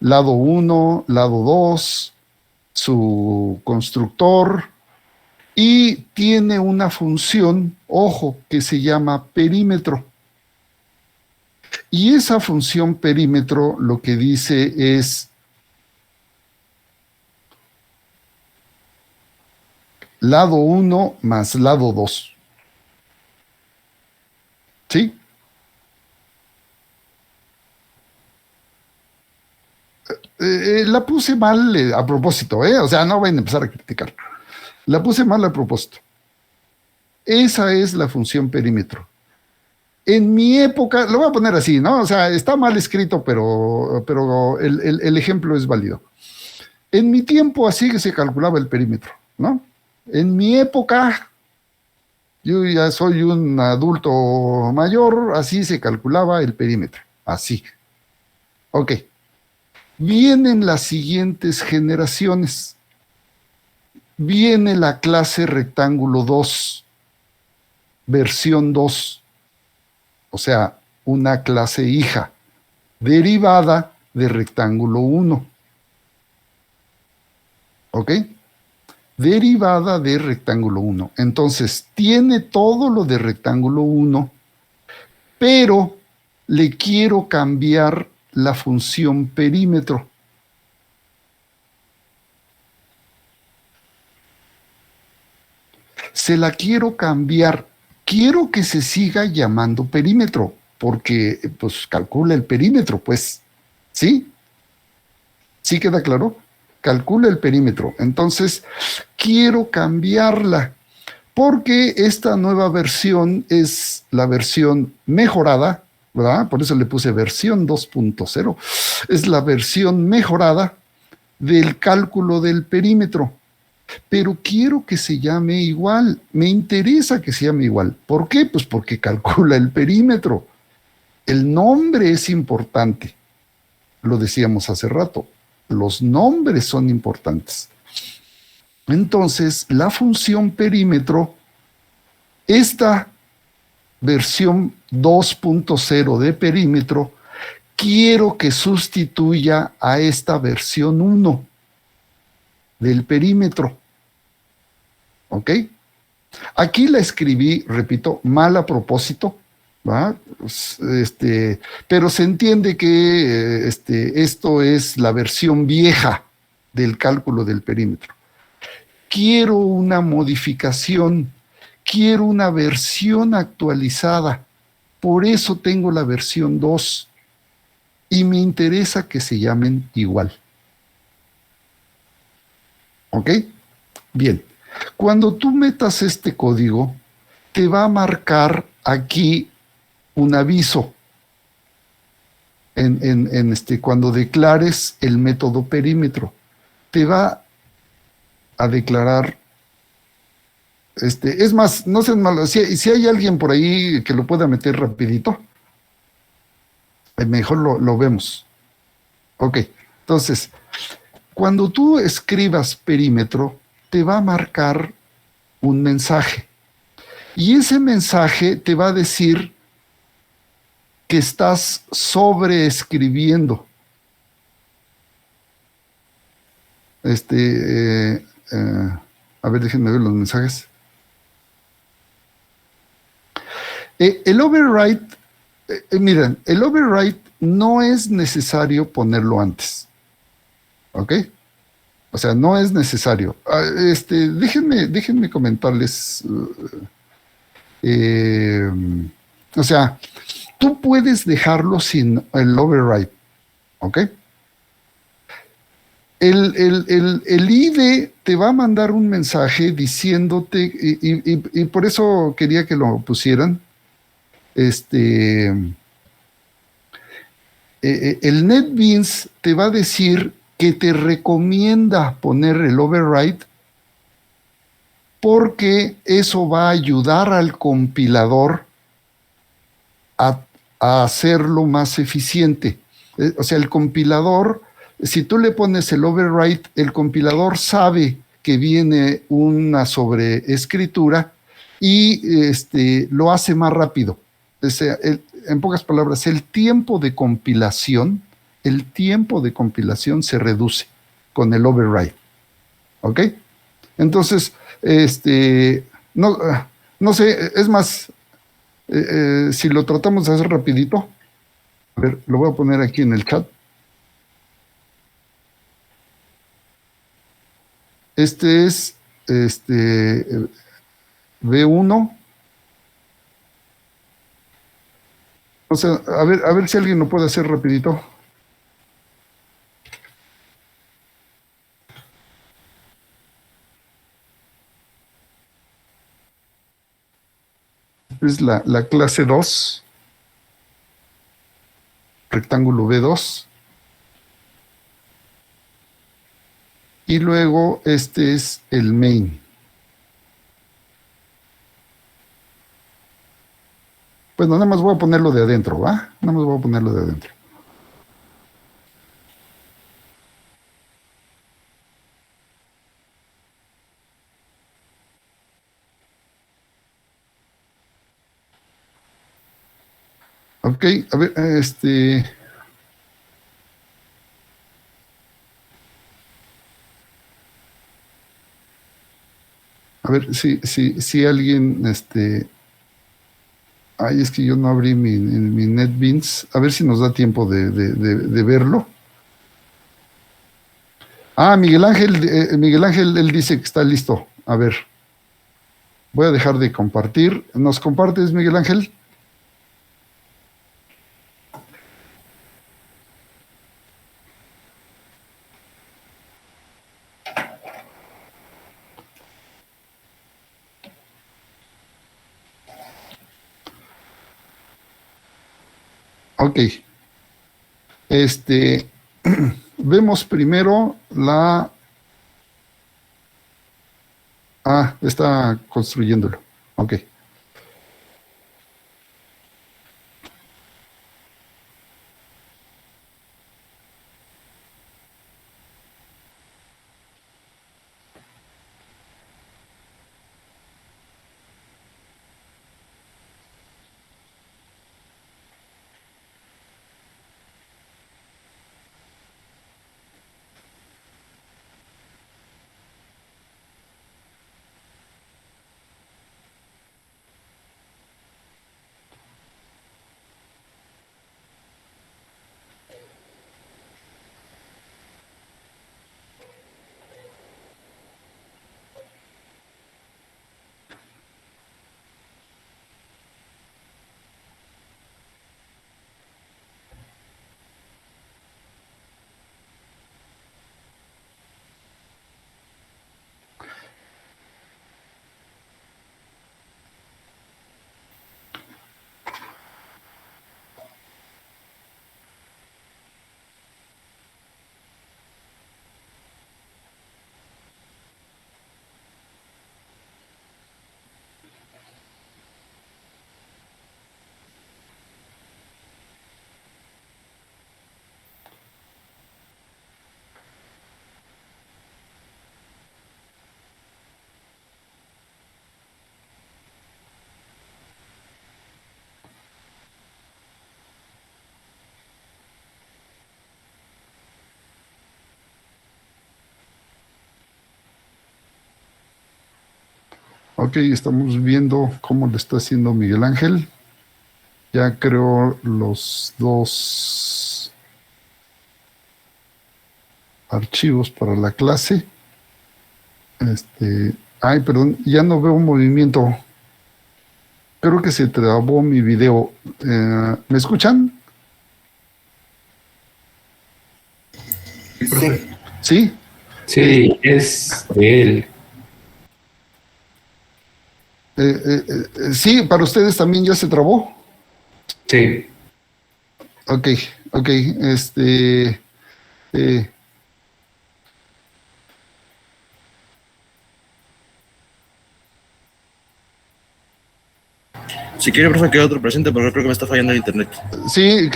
lado 1, lado 2, su constructor, y tiene una función, ojo, que se llama perímetro. Y esa función perímetro lo que dice es lado 1 más lado 2. ¿Sí? La puse mal a propósito, o sea, no vayan a empezar a criticar. La puse mal a propósito. Esa es la función perímetro. En mi época, lo voy a poner así, ¿no? O sea, está mal escrito, pero el ejemplo es válido. En mi tiempo así que se calculaba el perímetro, ¿no? En mi época, yo ya soy un adulto mayor, así se calculaba el perímetro, así. Ok. Vienen las siguientes generaciones. Viene la clase rectángulo 2, versión 2, o sea, una clase hija, derivada de rectángulo 1. ¿Ok? Derivada de rectángulo 1. Entonces, tiene todo lo de rectángulo 1, pero le quiero cambiar la función perímetro. Se la quiero cambiar. Quiero que se siga llamando perímetro, porque pues calcula el perímetro, pues. ¿Sí? ¿Sí queda claro? Calcula el perímetro. Entonces, quiero cambiarla, porque esta nueva versión es la versión mejorada, ¿verdad? Por eso le puse versión 2.0. Es la versión mejorada del cálculo del perímetro. Pero quiero que se llame igual, me interesa que se llame igual. ¿Por qué? Pues porque calcula el perímetro. El nombre es importante, lo decíamos hace rato, los nombres son importantes. Entonces, la función perímetro, esta versión 2.0 de perímetro, quiero que sustituya a esta versión 1 del perímetro. ¿Ok? Aquí la escribí, repito, mal a propósito, ¿va? Pero se entiende que esto es la versión vieja del cálculo del perímetro. Quiero una modificación, quiero una versión actualizada, por eso tengo la versión 2 y me interesa que se llamen igual. ¿Ok? Bien. Cuando tú metas este código, te va a marcar aquí un aviso cuando declares el método perímetro. Te va a declarar, es más, no sean malos, si hay alguien por ahí que lo pueda meter rapidito, mejor lo vemos. Ok, entonces, cuando tú escribas perímetro, te va a marcar un mensaje. Y ese mensaje te va a decir que estás sobreescribiendo. A ver, déjenme ver los mensajes. El override, miren, el override no es necesario ponerlo antes. ¿Ok? O sea, no es necesario. Déjenme comentarles. O sea, tú puedes dejarlo sin el override. ¿Ok? El IDE te va a mandar un mensaje diciéndote, y por eso quería que lo pusieran. El NetBeans te va a decir que te recomienda poner el override porque eso va a ayudar al compilador a hacerlo más eficiente. O sea, el compilador, si tú le pones el override, el compilador sabe que viene una sobreescritura y lo hace más rápido. O sea, en pocas palabras, el tiempo de compilación se reduce con el override. ¿Ok? Entonces, no sé, es más, si lo tratamos de hacer rapidito, a ver, lo voy a poner aquí en el chat. Este es B1. O sea, a ver si alguien lo puede hacer rapidito. Es la clase 2, rectángulo B2. Y luego este es el main. Bueno, nada más voy a ponerlo de adentro, ¿va? Nada más voy a ponerlo de adentro. Ok, a ver, a ver si alguien, ay, es que yo no abrí mi NetBeans, a ver si nos da tiempo de verlo. Ah, Miguel Ángel, él dice que está listo. A ver, voy a dejar de compartir. ¿Nos compartes, Miguel Ángel? Ok. Vemos primero la... Ah, está construyéndolo. Ok. Ok, estamos viendo cómo lo está haciendo Miguel Ángel. Ya creo los dos archivos para la clase. Ay, perdón, ya no veo movimiento. Creo que se trabó mi video. ¿Me escuchan? Sí, ¿Sí? sí, es de él. Sí, para ustedes también ya se trabó. Sí. Ok, ok. Eh, Si quiere, profe, que otro presente, porque creo que me está fallando el internet. Sí,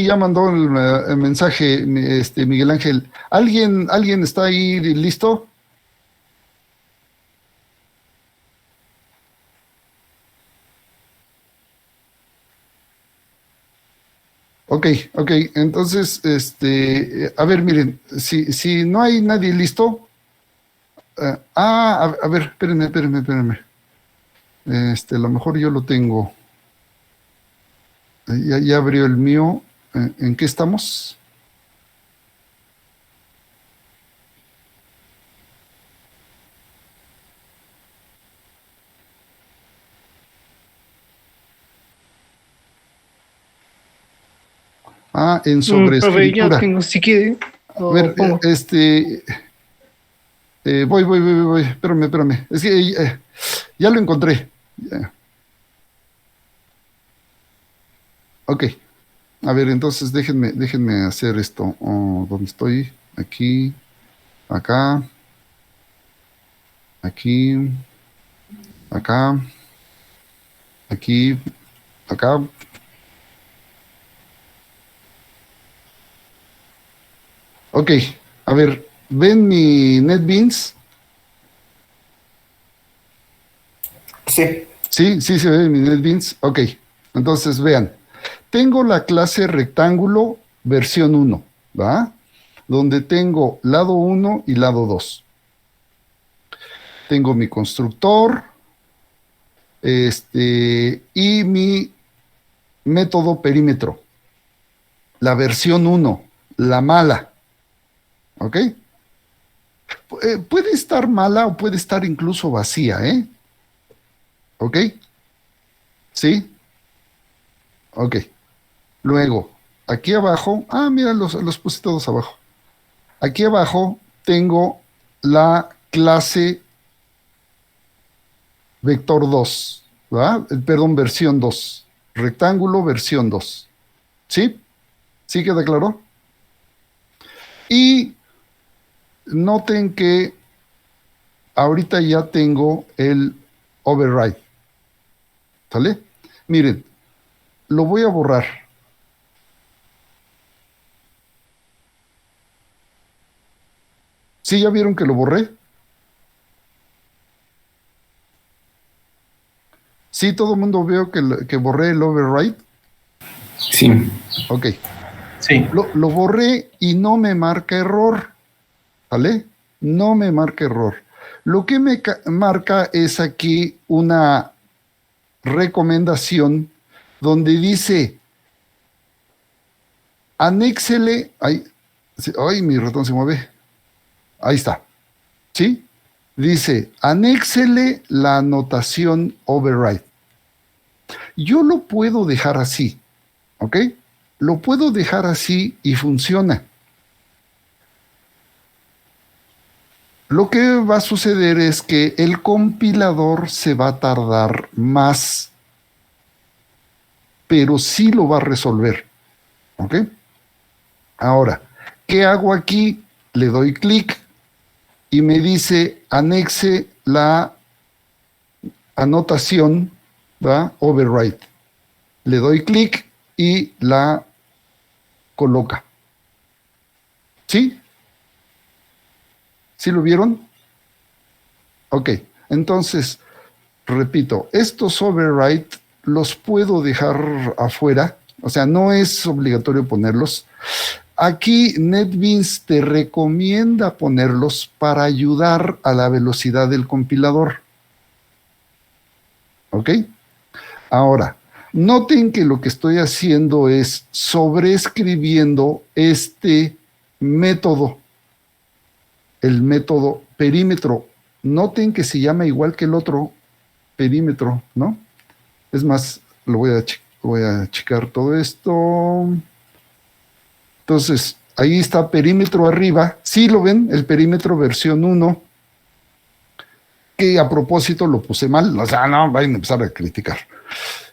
ya mandó el mensaje, Miguel Ángel. ¿Alguien está ahí listo? Ok, entonces, a ver, miren, si no hay nadie listo, a ver, espérenme. A lo mejor yo lo tengo. Ya abrió el mío. ¿En qué estamos? En Profe, yo sobreescritura. tengo, si quiere, A ver, pongo. voy, espérame. Es que ya lo encontré. Ya. Ok. A ver, entonces déjenme hacer esto. ¿Dónde estoy? Aquí, acá, aquí, acá, aquí, acá. Ok, a ver, ¿ven mi NetBeans? Sí. Sí, se ve mi NetBeans. Ok, entonces vean. Tengo la clase rectángulo versión 1, ¿va? Donde tengo lado 1 y lado 2. Tengo mi constructor, y mi método perímetro. La versión 1, la mala. ¿Ok? Puede estar mala o puede estar incluso vacía, ¿eh? ¿Ok? ¿Sí? Ok. Luego, aquí abajo, mira, los puse todos abajo. Aquí abajo tengo la clase vector 2, ¿verdad? Perdón, versión 2. Rectángulo versión 2. ¿Sí? ¿Sí queda claro? Y noten que ahorita ya tengo el override. ¿Sale? Miren, lo voy a borrar. ¿Sí ya vieron que lo borré? Sí, todo el mundo veo que borré el override. Sí. Ok. Sí. Lo borré y no me marca error. ¿Vale? No me marca error. Lo que me marca es aquí una recomendación donde dice anéxele. Ay, mi ratón se mueve. Ahí está. ¿Sí? Dice anéxele la anotación override. Yo lo puedo dejar así. ¿Ok? Lo puedo dejar así y funciona. Lo que va a suceder es que el compilador se va a tardar más, pero sí lo va a resolver. ¿Ok? Ahora, ¿qué hago aquí? Le doy clic y me dice anexe la anotación, ¿va? Override. Le doy clic y la coloca. ¿Sí? ¿Sí lo vieron? Ok, entonces, repito, estos override los puedo dejar afuera, o sea, no es obligatorio ponerlos. Aquí NetBeans te recomienda ponerlos para ayudar a la velocidad del compilador. ¿Ok? Ahora, noten que lo que estoy haciendo es sobreescribiendo este método, el método perímetro. Noten que se llama igual que el otro perímetro, ¿no? Es más, voy a checar todo esto. Entonces, ahí está perímetro arriba. Sí lo ven, el perímetro versión 1, que a propósito lo puse mal. O sea, no, vayan a empezar a criticar.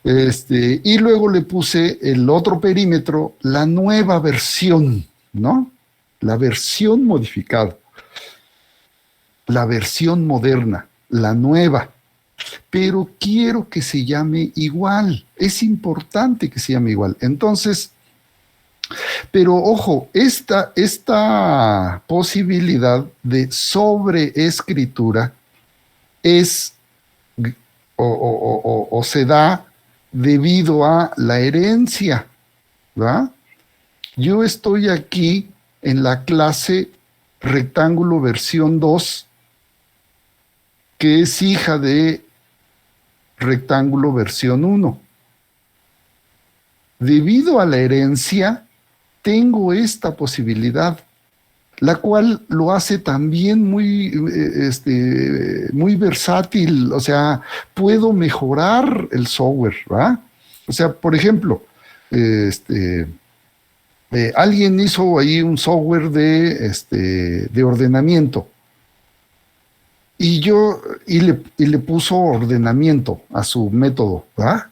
Y luego le puse el otro perímetro, la nueva versión, ¿no? La versión modificada. La versión moderna, la nueva. pero quiero que se llame igual. Es importante que se llame igual. Entonces, pero ojo, esta posibilidad de sobreescritura es o se da debido a la herencia, ¿verdad? Yo estoy aquí en la clase rectángulo versión 2, que es hija de rectángulo versión 1. Debido a la herencia, tengo esta posibilidad, la cual lo hace también muy versátil. O sea, puedo mejorar el software, ¿verdad? O sea, por ejemplo, alguien hizo ahí un software de ordenamiento y le puso ordenamiento a su método, ¿verdad?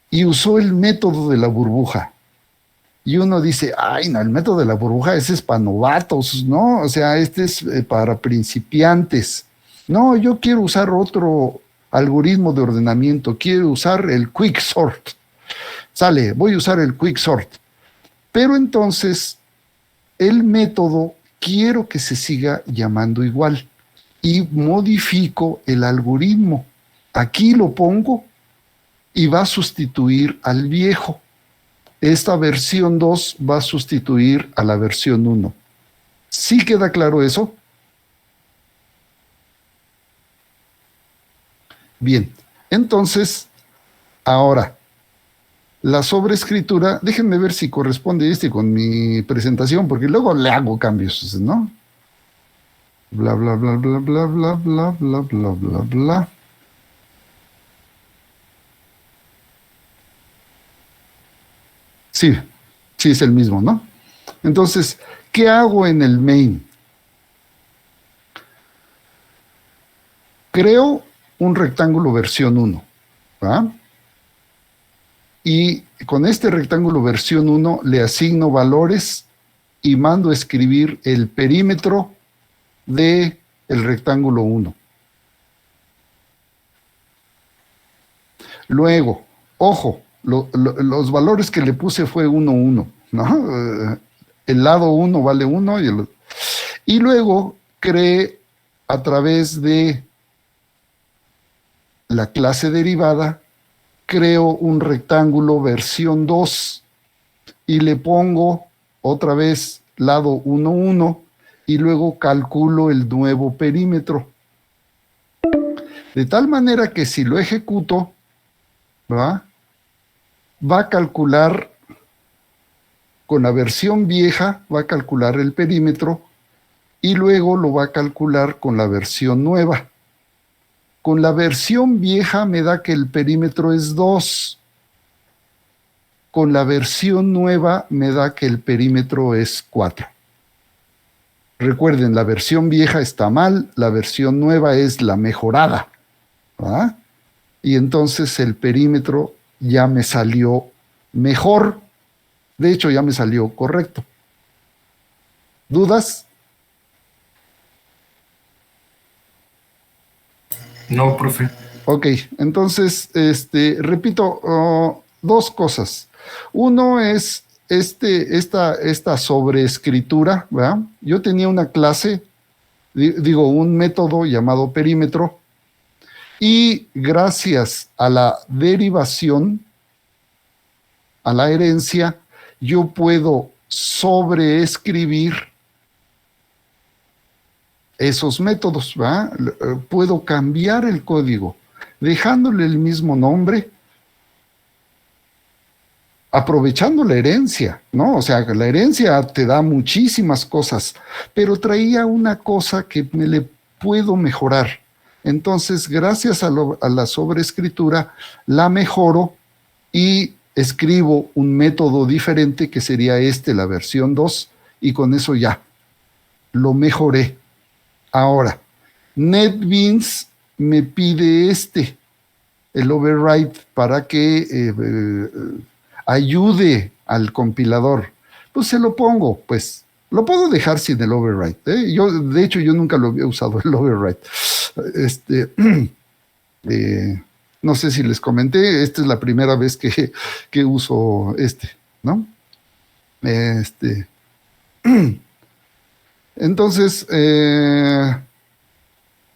Y usó el método de la burbuja. Y uno dice, ay, no, el método de la burbuja, ese es para novatos, ¿no? O sea, este es para principiantes. No, yo quiero usar otro algoritmo de ordenamiento, quiero usar el quicksort. Sale, voy a usar el quicksort. Pero entonces, el método quiero que se siga llamando igual y modifico el algoritmo. Aquí lo pongo y va a sustituir al viejo. Esta versión 2 va a sustituir a la versión 1. ¿Sí queda claro eso? Bien, entonces, ahora, la sobreescritura, déjenme ver si corresponde con mi presentación, porque luego le hago cambios, ¿no? Bla, bla, bla, bla, bla, bla, bla, bla, bla, bla, bla. Sí, sí es el mismo, ¿no? Entonces, ¿qué hago en el main? Creo un rectángulo versión 1, ¿va? Y con este rectángulo versión 1 le asigno valores y mando a escribir el perímetro del rectángulo 1. Luego, ojo, los valores que le puse fue 1, 1, ¿no? El lado 1 vale 1 y luego creé a través de la clase derivada, creo un rectángulo versión 2 y le pongo otra vez lado 1, 1 y luego calculo el nuevo perímetro. De tal manera que si lo ejecuto, ¿verdad?, va a calcular con la versión vieja, va a calcular el perímetro y luego lo va a calcular con la versión nueva. Con la versión vieja me da que el perímetro es 2. Con la versión nueva me da que el perímetro es 4. Recuerden, la versión vieja está mal, la versión nueva es la mejorada, ¿verdad? Y entonces el perímetro ya me salió mejor. De hecho, ya me salió correcto. ¿Dudas? No, profe. Ok, entonces, repito, dos cosas. Uno es esta sobreescritura, ¿verdad? Yo tenía una clase, un método llamado perímetro, y gracias a la derivación, a la herencia, yo puedo sobreescribir esos métodos, ¿verdad? Puedo cambiar el código, dejándole el mismo nombre, aprovechando la herencia, ¿no? O sea, la herencia te da muchísimas cosas, pero traía una cosa que me le puedo mejorar. Entonces, gracias a la sobreescritura, la mejoro y escribo un método diferente que sería la versión 2, y con eso ya lo mejoré. Ahora, NetBeans me pide el override para que ayude al compilador. Pues se lo pongo, pues. Lo puedo dejar sin el override, ¿eh? De hecho, yo nunca lo había usado el override. No sé si les comenté, esta es la primera vez que uso ¿no? Entonces,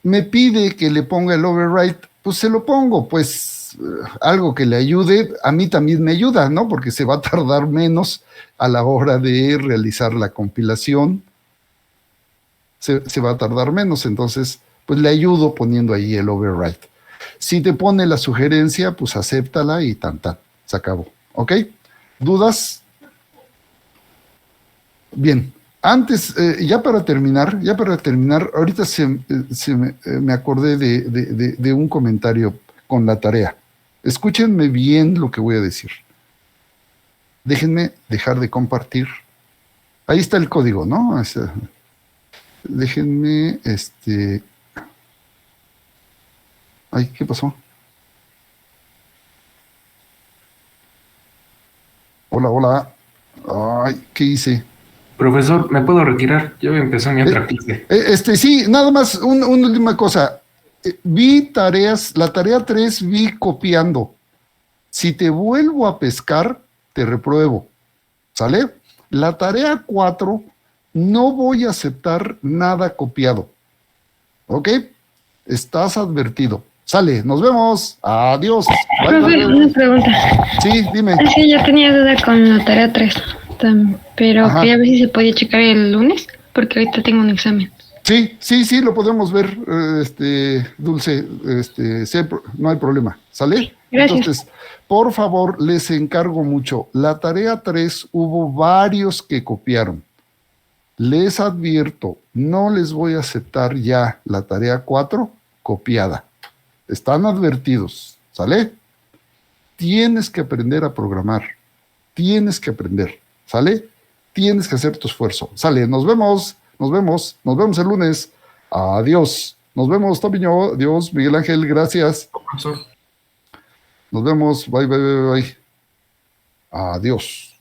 me pide que le ponga el override, pues se lo pongo, pues algo que le ayude, a mí también me ayuda, ¿no? Porque se va a tardar menos a la hora de realizar la compilación, se va a tardar menos, entonces, pues le ayudo poniendo ahí el override. Si te pone la sugerencia, pues acéptala y tan, se acabó, ¿ok? ¿Dudas? Bien. Antes, ya para terminar, ahorita me acordé de un comentario con la tarea. Escúchenme bien lo que voy a decir. Déjenme dejar de compartir. Ahí está el código, ¿no? Déjenme, Ay, ¿qué pasó? Hola. Ay, ¿qué hice? Profesor, ¿me puedo retirar? Yo empecé mi otra clase. Sí, nada más, una última cosa. Vi tareas, la tarea 3 vi copiando. Si te vuelvo a pescar, te repruebo. ¿Sale? La tarea 4, no voy a aceptar nada copiado. ¿Ok? Estás advertido. Sale, nos vemos. Adiós. Profe, una pregunta. Sí, dime. Sí, yo tenía duda con la tarea 3, pero Ajá. quería ver si se podía checar el lunes, porque ahorita tengo un examen. Sí, lo podemos ver, Dulce, no hay problema, ¿sale? Gracias. Entonces, por favor, les encargo mucho. La tarea 3 hubo varios que copiaron. Les advierto, no les voy a aceptar ya la tarea 4 copiada. Están advertidos, ¿sale? Tienes que aprender a programar. Tienes que aprender, ¿sale? Tienes que hacer tu esfuerzo. Sale, nos vemos el lunes. Adiós. Nos vemos, Tomiño. Adiós, Miguel Ángel, gracias. Nos vemos, bye. Adiós.